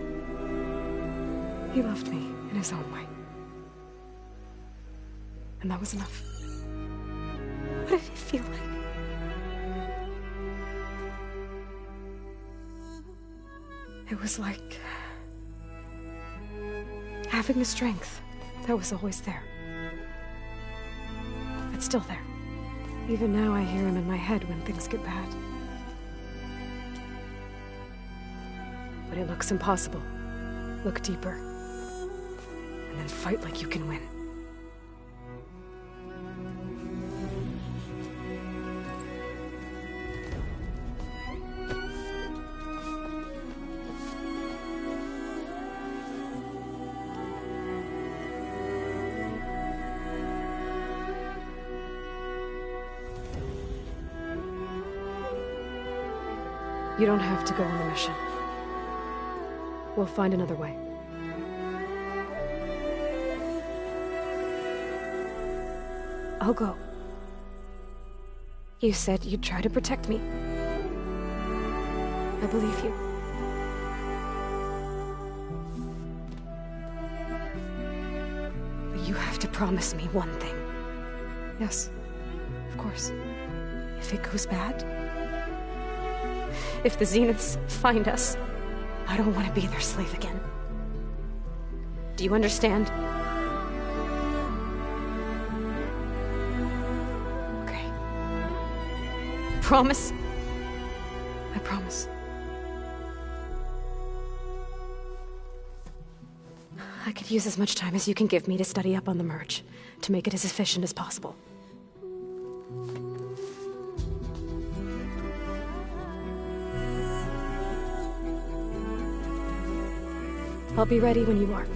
He loved me in his own way. And that was enough. What did it feel like? It was like having the strength that was always there. It's still there. Even now I hear him in my head when things get bad. But it looks impossible. Look deeper. And then fight like you can win. You don't have to go on the mission. We'll find another way. I'll go. You said you'd try to protect me. I believe you. But you have to promise me one thing. Yes, of course. If it goes bad, if the Zeniths find us, I don't want to be their slave again. Do you understand? Okay. Promise? I promise. I could use as much time as you can give me to study up on the merge, to make it as efficient as possible. I'll be ready when you are.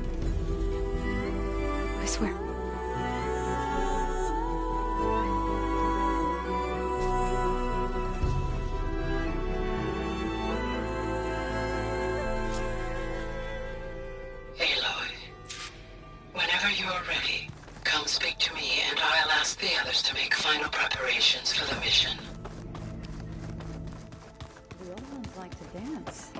I swear. dance.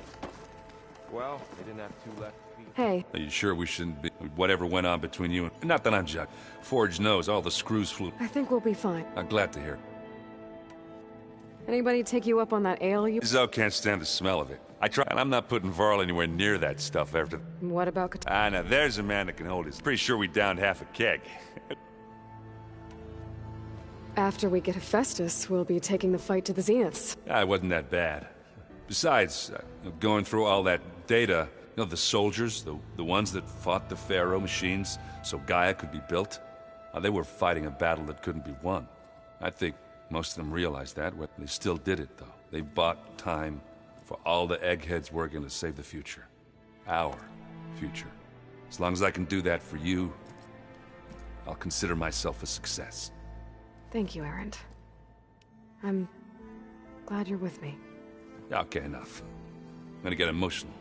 Well, they didn't have two left feet. Hey. Are you sure we shouldn't be... Whatever went on between you and... Not that I'm Jack. Forge knows all the screws flew... I think we'll be fine. I'm glad to hear. Anybody take you up on that ale you... Zoe can't stand the smell of it. I try, and I'm not putting Varl anywhere near that stuff after... What about... Now there's a man that can hold his... Pretty sure we downed half a keg. After we get Hephaestus, we'll be taking the fight to the Zeniths. It wasn't that bad. Besides, going through all that data, you know, the soldiers, the ones that fought the Pharaoh machines so Gaia could be built, they were fighting a battle that couldn't be won. I think most of them realized that, but they still did it, though. They bought time for all the eggheads working to save the future. Our future. As long as I can do that for you, I'll consider myself a success. Thank you, Erend. I'm glad you're with me. Okay, enough. I'm gonna get emotional.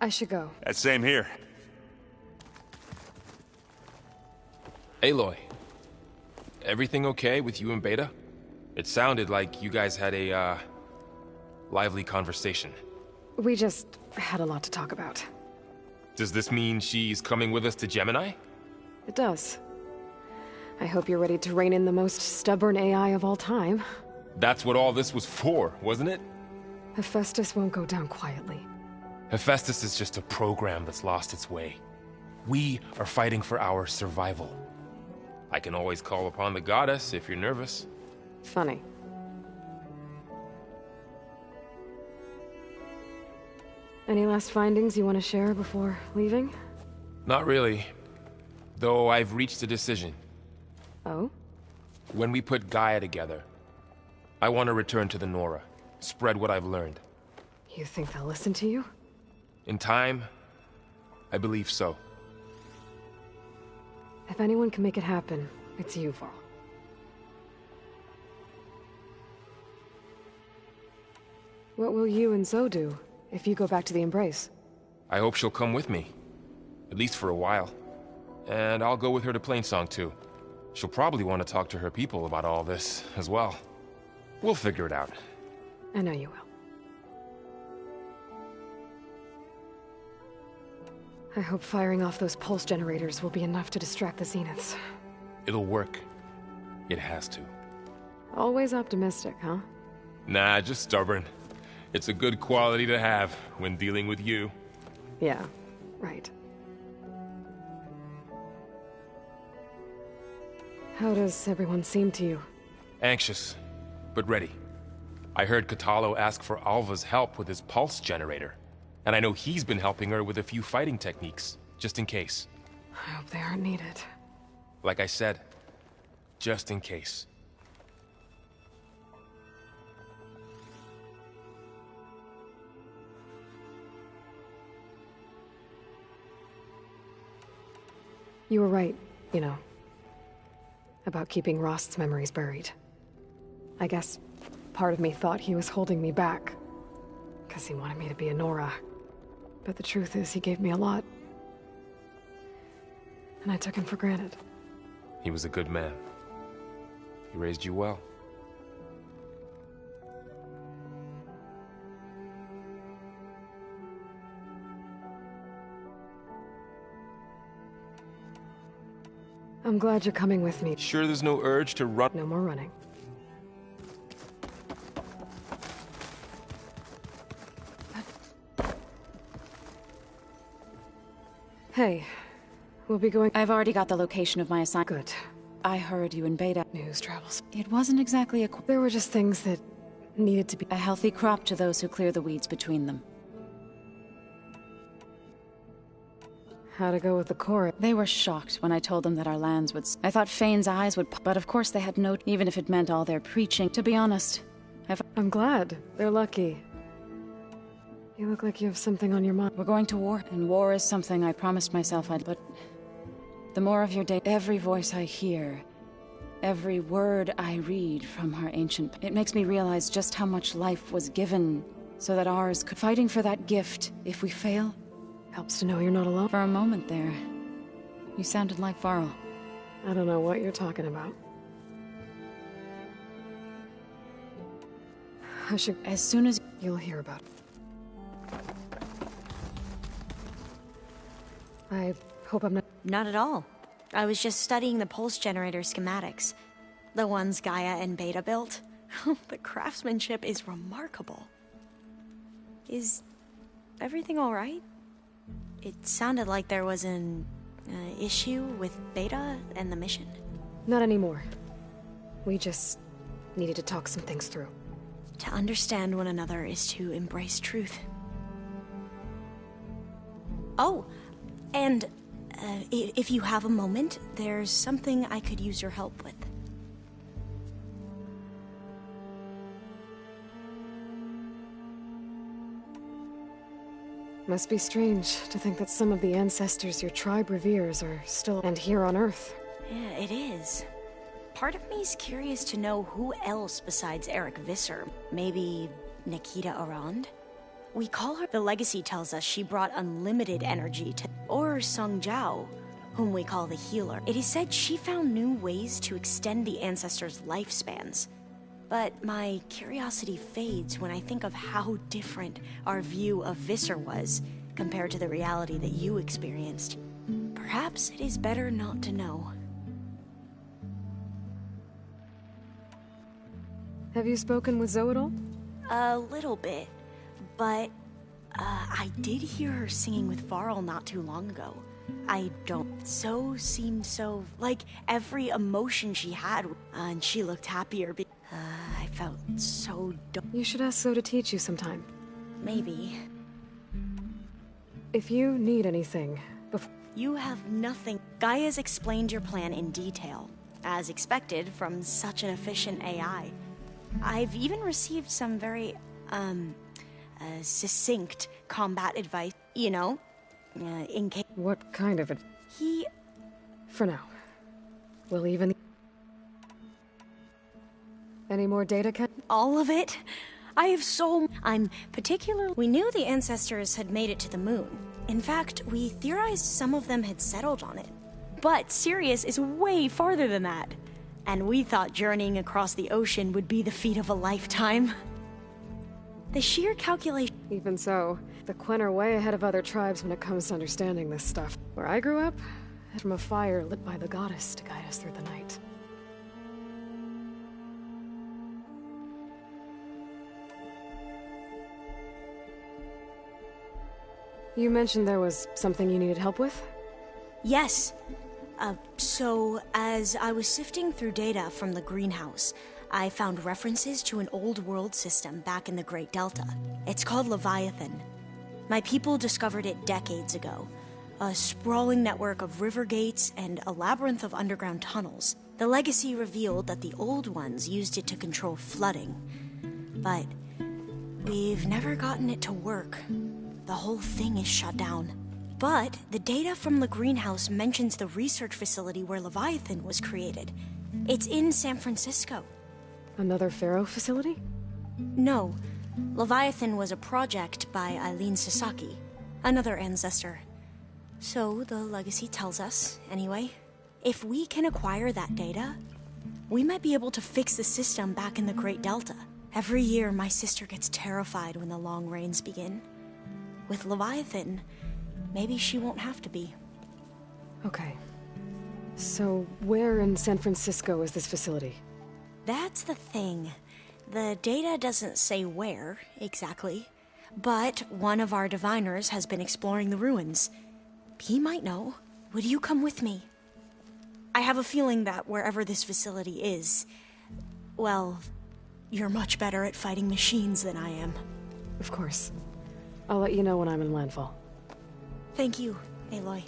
I should go. Same here. Aloy, everything okay with you and Beta? It sounded like you guys had a, lively conversation. We just had a lot to talk about. Does this mean she's coming with us to Gemini? It does. I hope you're ready to rein in the most stubborn AI of all time. That's what all this was for, wasn't it? Hephaestus won't go down quietly. Hephaestus is just a program that's lost its way. We are fighting for our survival. I can always call upon the goddess if you're nervous. Funny. Any last findings you want to share before leaving? Not really. Though I've reached a decision. Oh? When we put Gaia together, I want to return to the Nora. Spread what I've learned. You think they'll listen to you? In time, I believe so. If anyone can make it happen, it's you, Varl. What will you and Zoe do if you go back to the Embrace? I hope she'll come with me. At least for a while. And I'll go with her to Plainsong too. She'll probably want to talk to her people about all this as well. We'll figure it out. I know you will. I hope firing off those pulse generators will be enough to distract the Zeniths. It'll work. It has to. Always optimistic, huh? Nah, just stubborn. It's a good quality to have when dealing with you. Yeah, right. How does everyone seem to you? Anxious, but ready. I heard Katalo ask for Alva's help with his pulse generator. And I know he's been helping her with a few fighting techniques, just in case. I hope they aren't needed. Like I said, just in case. You were right, you know. About keeping Rost's memories buried. I guess part of me thought he was holding me back. Because he wanted me to be a Nora. But the truth is, he gave me a lot. And I took him for granted. He was a good man. He raised you well. I'm glad you're coming with me. Sure there's no urge to run? No more running. Hey, we'll be going... I've already got the location of my assignment. Good. I heard you in Beta. News travels. It wasn't exactly a... There were just things that needed to be... A healthy crop to those who clear the weeds between them. How to go with the chorus. They were shocked when I told them that our lands would... I thought Fane's eyes would... But of course they had no... Even if it meant all their preaching. To be honest, I'm glad. They're lucky. You look like you have something on your mind. We're going to war, and war is something I promised myself I'd... But the more of your day, every voice I hear, every word I read from our ancient... It makes me realize just how much life was given so that ours could... Fighting for that gift, if we fail... Helps to know you're not alone. For a moment there, you sounded like Varl. I don't know what you're talking about. I should... As soon as... You'll hear about it. I hope I'm not... Not at all. I was just studying the pulse generator schematics. The ones Gaia and Beta built. The craftsmanship is remarkable. Is everything alright? It sounded like there was an issue with Beta and the mission. Not anymore. We just needed to talk some things through. To understand one another is to embrace truth. Oh, and if you have a moment, there's something I could use your help with. Must be strange to think that some of the ancestors your tribe reveres are still and here on Earth. Yeah, it is. Part of me's curious to know who else besides Eric Visser. Maybe Nikita Arand? We call her. The legacy tells us she brought unlimited energy to... Or Sung Jiao, whom we call the healer. It is said she found new ways to extend the ancestors' lifespans. But my curiosity fades when I think of how different our view of Visser was compared to the reality that you experienced. Perhaps it is better not to know. Have you spoken with Zoe at all? A little bit, but I did hear her singing with Varl not too long ago. I don't... So seemed so... Like every emotion she had, and she looked happier. I felt so You should ask Zoe to teach you sometime. Maybe. If you need anything, You have nothing. Gaia's explained your plan in detail, as expected from such an efficient AI. I've even received some very, succinct combat advice, you know, in case... What kind of He... For now. We'll even... Any more data, Ken? All of it? I have so... I'm particular... We knew the ancestors had made it to the moon. In fact, we theorized some of them had settled on it. But Sirius is way farther than that. And we thought journeying across the ocean would be the feat of a lifetime. The sheer calculation... Even so, the Quen are way ahead of other tribes when it comes to understanding this stuff. Where I grew up, from a fire lit by the goddess to guide us through the night. You mentioned there was something you needed help with? Yes. So, as I was sifting through data from the greenhouse, I found references to an old world system back in the Great Delta. It's called Leviathan. My people discovered it decades ago. A sprawling network of river gates and a labyrinth of underground tunnels. The legacy revealed that the old ones used it to control flooding. But we've never gotten it to work. The whole thing is shut down. But the data from the greenhouse mentions the research facility where Leviathan was created. It's in San Francisco. Another Pharaoh facility? No. Leviathan was a project by Eileen Sasaki, another ancestor. So the legacy tells us, anyway. If we can acquire that data, we might be able to fix the system back in the Great Delta. Every year, my sister gets terrified when the long rains begin. With Leviathan, maybe she won't have to be. Okay. So, where in San Francisco is this facility? That's the thing. The data doesn't say where, exactly. But one of our diviners has been exploring the ruins. He might know. Would you come with me? I have a feeling that wherever this facility is, well, you're much better at fighting machines than I am. Of course. I'll let you know when I'm in landfall. Thank you, Aloy.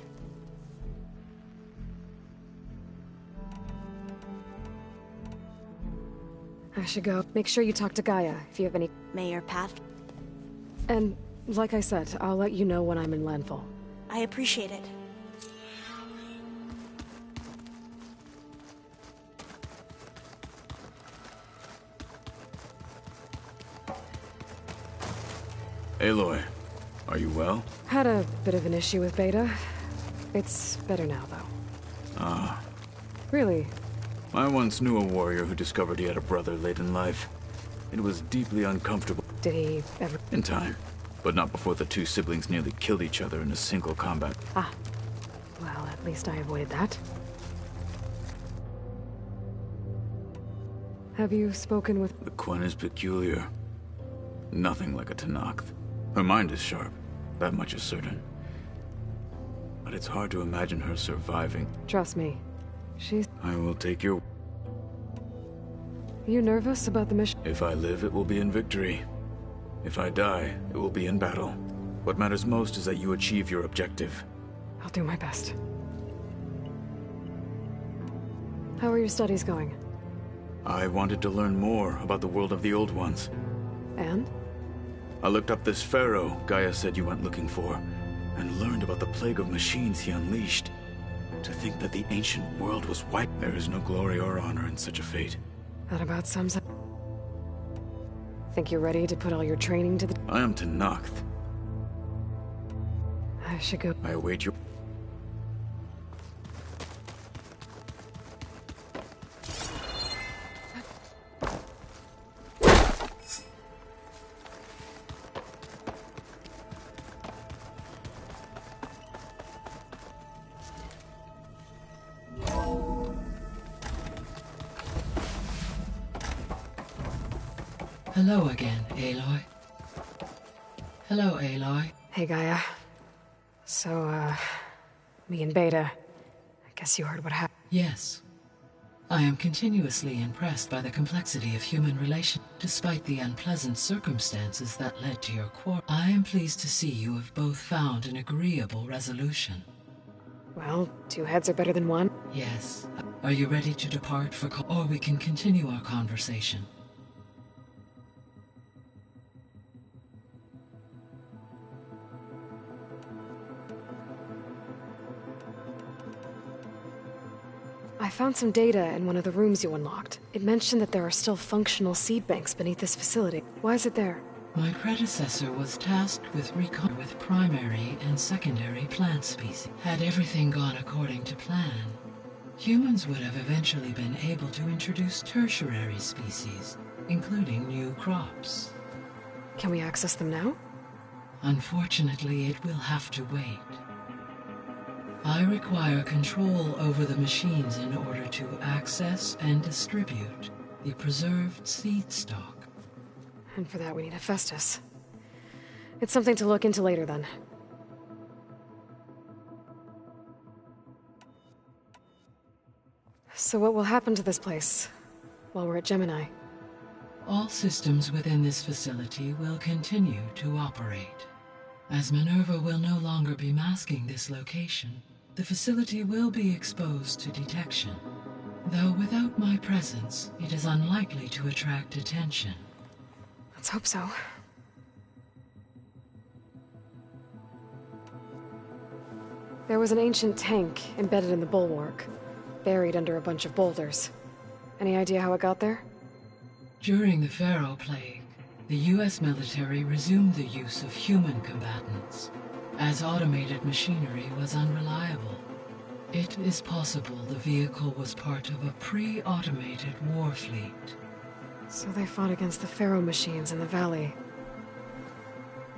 I should go. Make sure you talk to Gaia if you have any... Mayor Pat. And, like I said, I'll let you know when I'm in landfall. I appreciate it. Aloy, are you well? Had a bit of an issue with Beta. It's better now, though. Ah. Really? I once knew a warrior who discovered he had a brother late in life. It was deeply uncomfortable. Did he ever... In time, but not before the two siblings nearly killed each other in a single combat. Ah. Well, at least I avoided that. Have you spoken with... The Quen is peculiar. Nothing like a Tenakth. Her mind is sharp, that much is certain. But it's hard to imagine her surviving. Trust me. She's... I will take your... Are you nervous about the mission? If I live, it will be in victory. If I die, it will be in battle. What matters most is that you achieve your objective. I'll do my best. How are your studies going? I wanted to learn more about the world of the Old Ones. And? I looked up this pharaoh Gaia said you went looking for, and learned about the plague of machines he unleashed. To think that the ancient world was wiped. There is no glory or honor in such a fate. That about sums up. Think you're ready to put all your training to the... I am Tenakth. I should go. I await your... Hello again, Aloy. Hello, Aloy. Hey, Gaia. So, me and Beta. I guess you heard what happened. Yes. I am continuously impressed by the complexity of human relations. Despite the unpleasant circumstances that led to your quarrel, I am pleased to see you have both found an agreeable resolution. Well, two heads are better than one. Yes. Are you ready to depart for or we can continue our conversation? I found some data in one of the rooms you unlocked. It mentioned that there are still functional seed banks beneath this facility. Why is it there? My predecessor was tasked with recon with primary and secondary plant species. Had everything gone according to plan, humans would have eventually been able to introduce tertiary species, including new crops. Can we access them now? Unfortunately, it will have to wait. I require control over the machines in order to access and distribute the preserved seed stock. And for that we need Hephaestus. It's something to look into later then. So what will happen to this place while we're at Gemini? All systems within this facility will continue to operate. As Minerva will no longer be masking this location, the facility will be exposed to detection. Though without my presence, it is unlikely to attract attention. Let's hope so. There was an ancient tank embedded in the bulwark, buried under a bunch of boulders. Any idea how it got there? During the Pharaoh Plague, the U.S. military resumed the use of human combatants, as automated machinery was unreliable. It is possible the vehicle was part of a pre-automated war fleet. So they fought against the Pharaoh machines in the valley,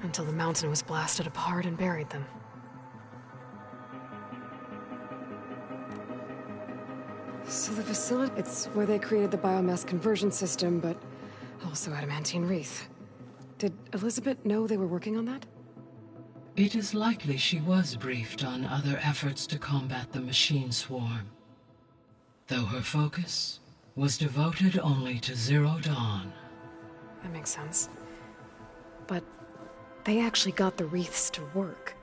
until the mountain was blasted apart and buried them. So the facility, it's where they created the biomass conversion system, but also adamantine wreath. Did Elizabeth know they were working on that? It is likely she was briefed on other efforts to combat the machine swarm, though her focus was devoted only to Zero Dawn. That makes sense. But they actually got the wreaths to work.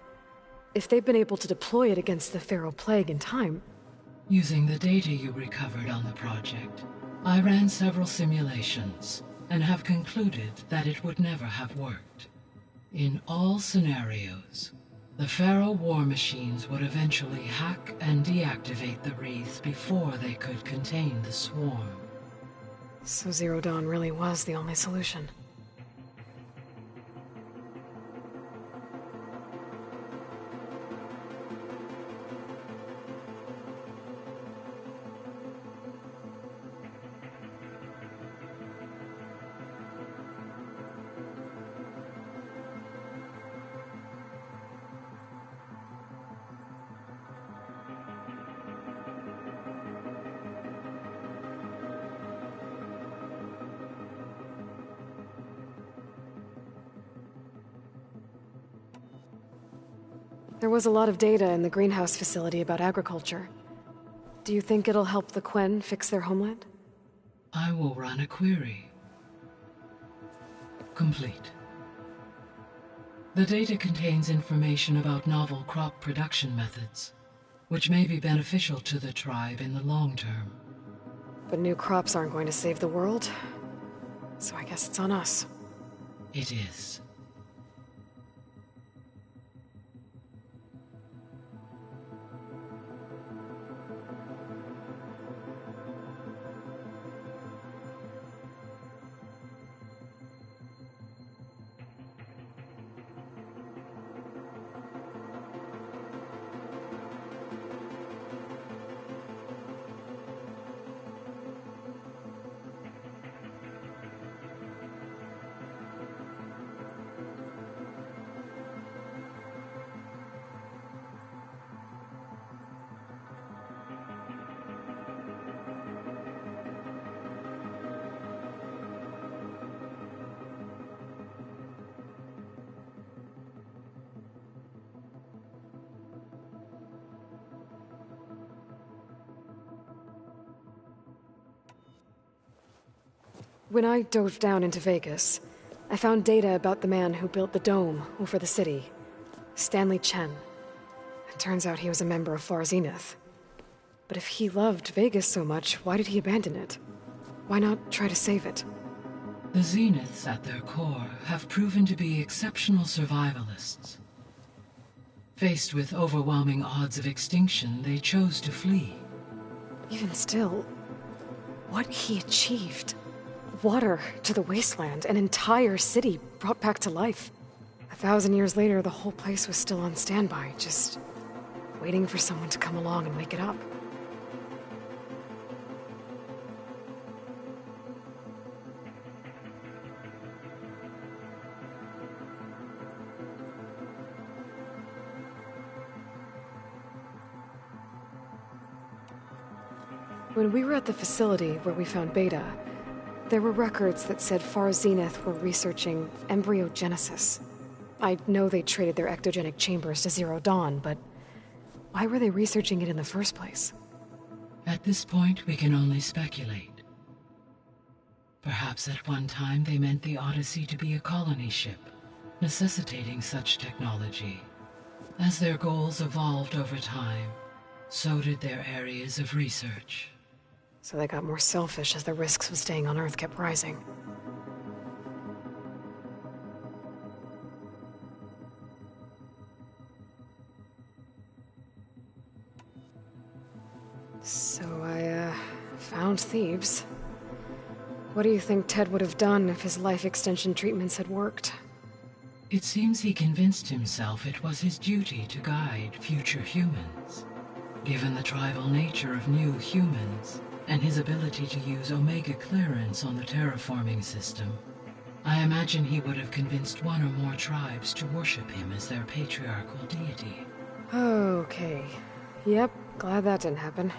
If they've been able to deploy it against the Pharaoh Plague in time... Using the data you recovered on the project, I ran several simulations and have concluded that it would never have worked. In all scenarios, the Pharaoh war machines would eventually hack and deactivate the wreaths before they could contain the swarm. So Zero Dawn really was the only solution. There was a lot of data in the greenhouse facility about agriculture. Do you think it'll help the Quen fix their homeland? I will run a query. Complete. The data contains information about novel crop production methods, which may be beneficial to the tribe in the long term. But new crops aren't going to save the world, so I guess it's on us. It is. When I dove down into Vegas, I found data about the man who built the dome over the city, Stanley Chen. It turns out he was a member of Far Zenith. But if he loved Vegas so much, why did he abandon it? Why not try to save it? The Zeniths, at their core, have proven to be exceptional survivalists. Faced with overwhelming odds of extinction, they chose to flee. Even still, what he achieved. Water to the wasteland, an entire city brought back to life. 1,000 years later, the whole place was still on standby, just waiting for someone to come along and wake it up. When we were at the facility where we found Beta, there were records that said Far Zenith were researching embryogenesis. I know they traded their ectogenic chambers to Zero Dawn, but why were they researching it in the first place? At this point, we can only speculate. Perhaps at one time they meant the Odyssey to be a colony ship, necessitating such technology. As their goals evolved over time, so did their areas of research. So they got more selfish as the risks of staying on Earth kept rising. So I, found Thebes. What do you think Ted would have done if his life extension treatments had worked? It seems he convinced himself it was his duty to guide future humans. Given the tribal nature of new humans, and his ability to use Omega clearance on the terraforming system, I imagine he would have convinced one or more tribes to worship him as their patriarchal deity. Okay. Yep, glad that didn't happen.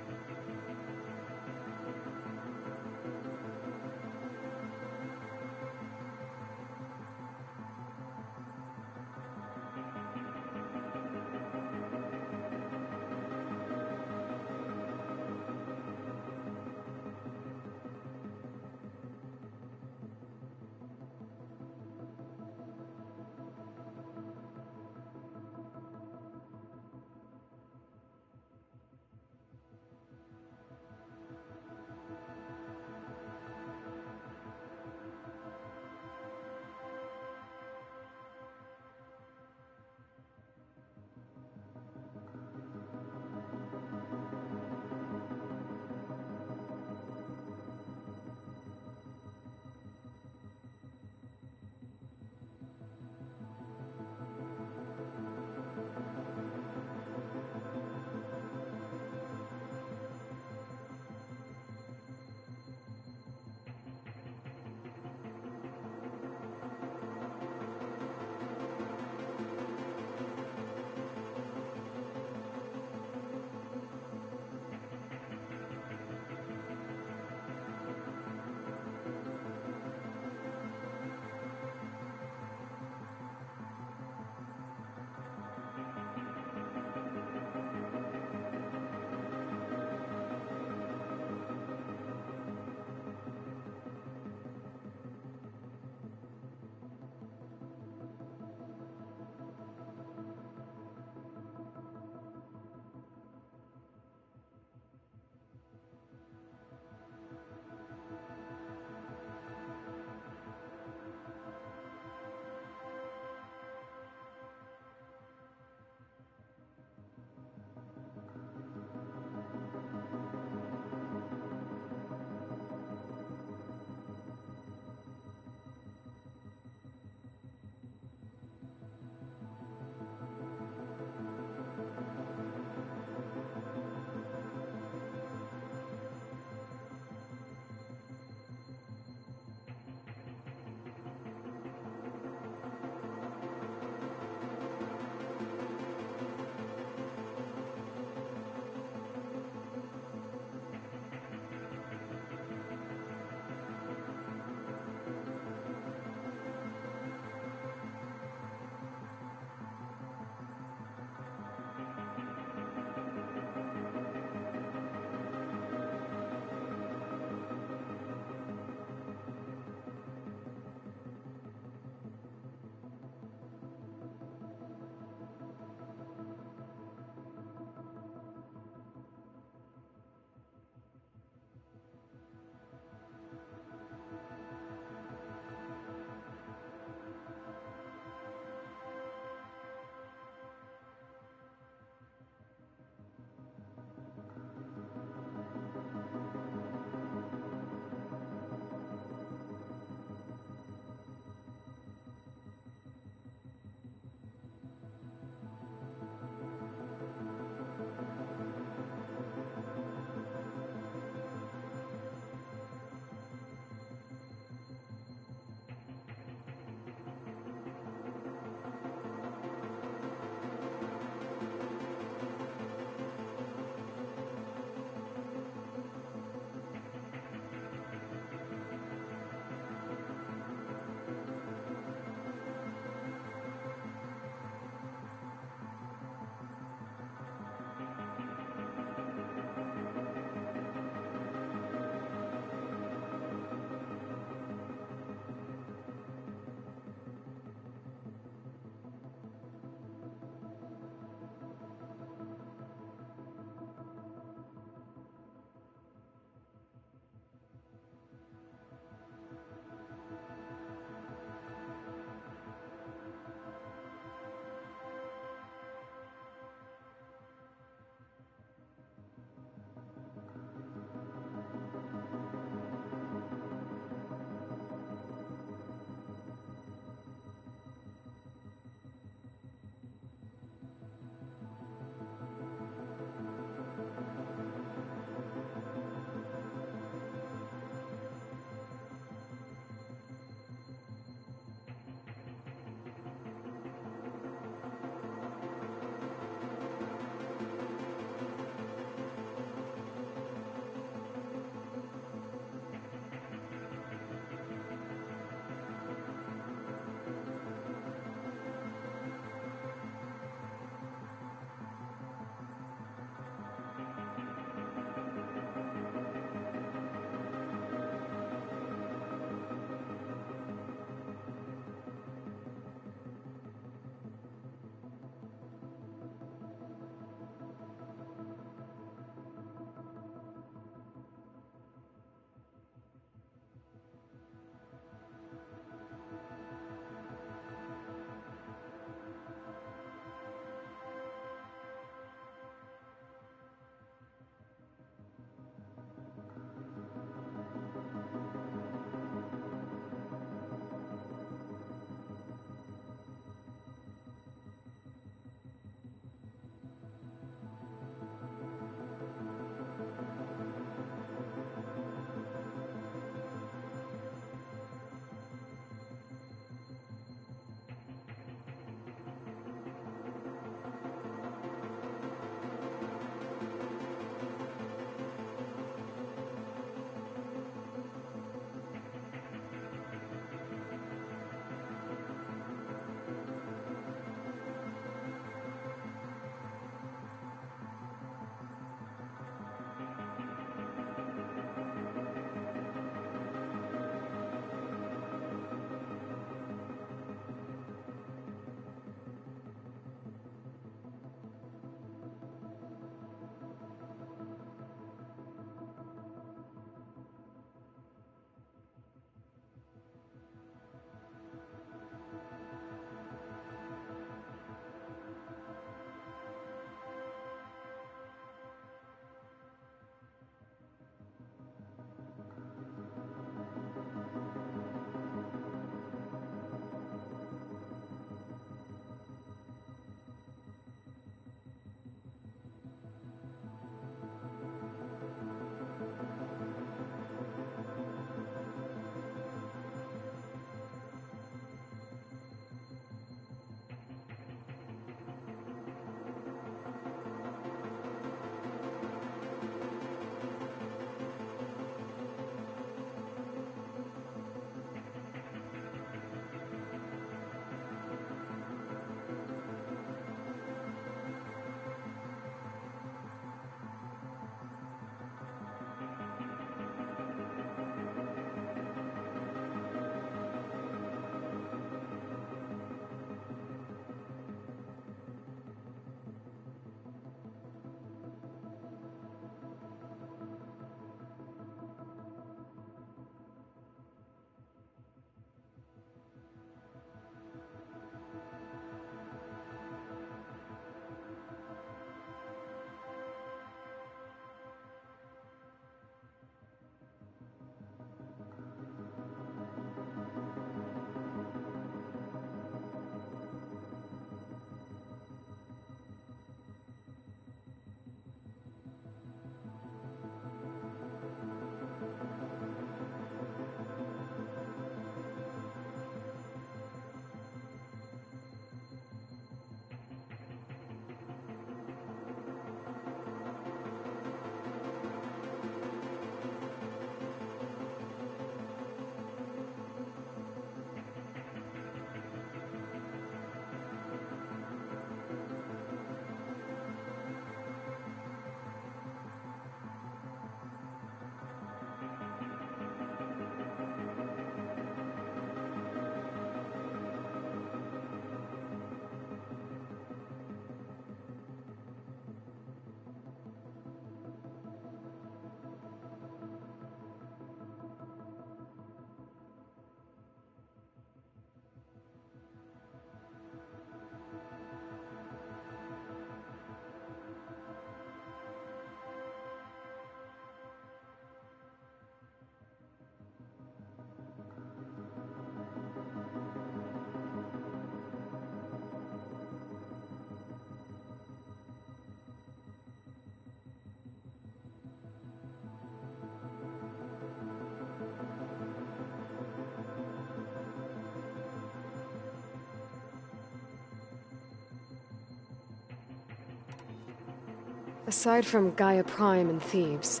Aside from Gaia Prime and Thebes,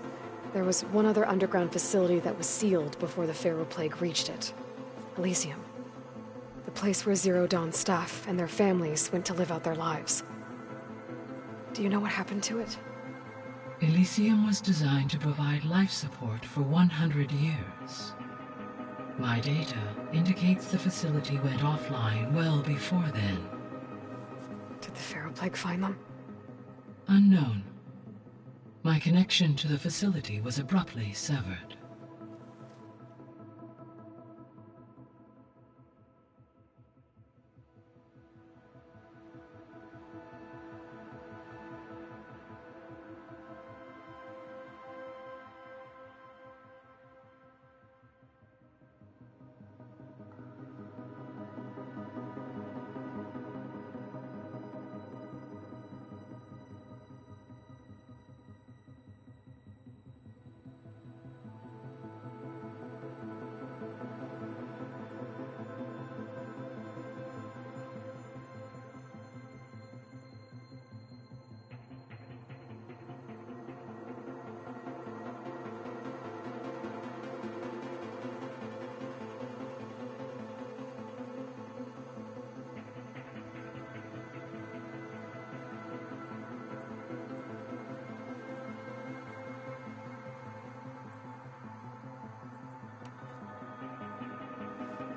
there was one other underground facility that was sealed before the Pharaoh Plague reached it. Elysium. The place where Zero Dawn's staff and their families went to live out their lives. Do you know what happened to it? Elysium was designed to provide life support for 100 years. My data indicates the facility went offline well before then. Did the Pharaoh Plague find them? Unknown. My connection to the facility was abruptly severed.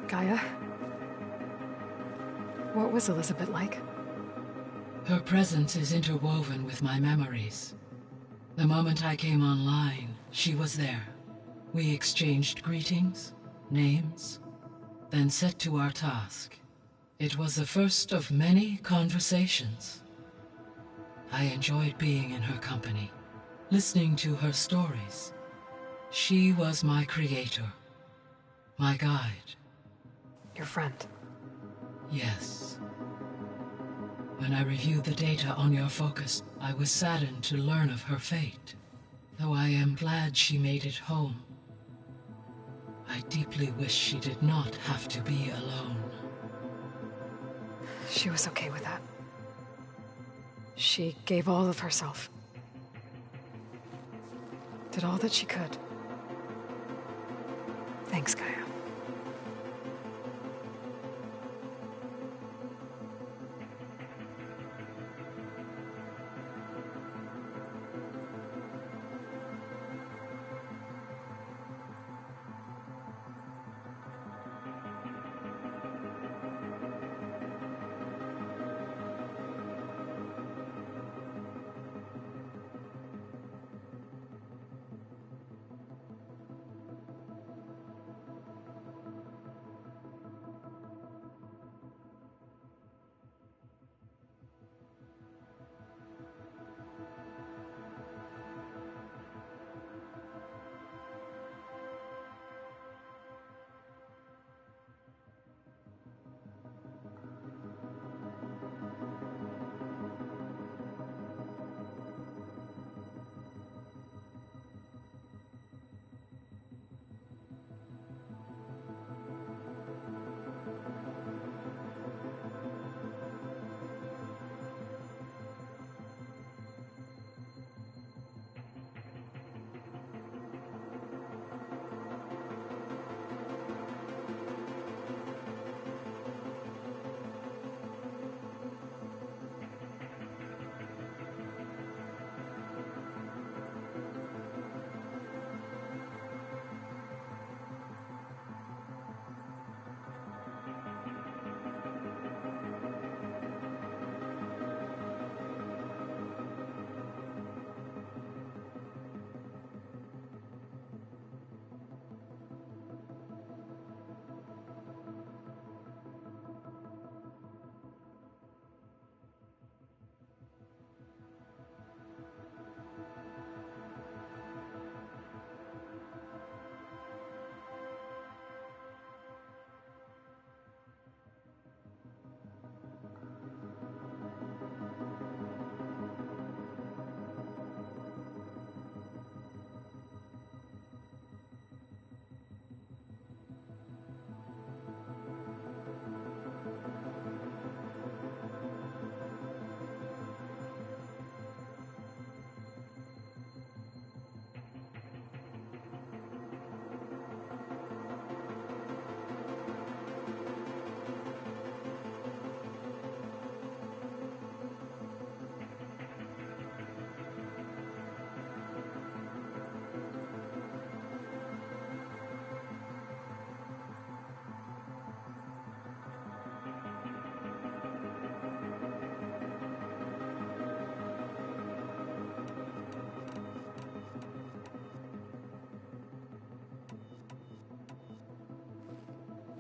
Gaia? What was Elizabeth like? Her presence is interwoven with my memories. The moment I came online, she was there. We exchanged greetings, names, then set to our task. It was the first of many conversations. I enjoyed being in her company, listening to her stories. She was my creator, my guide. Your friend? Yes. When I reviewed the data on your focus, I was saddened to learn of her fate. Though I am glad she made it home. I deeply wish she did not have to be alone. She was okay with that. She gave all of herself. Did all that she could. Thanks, Gaia.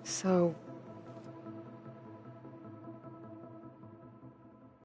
So,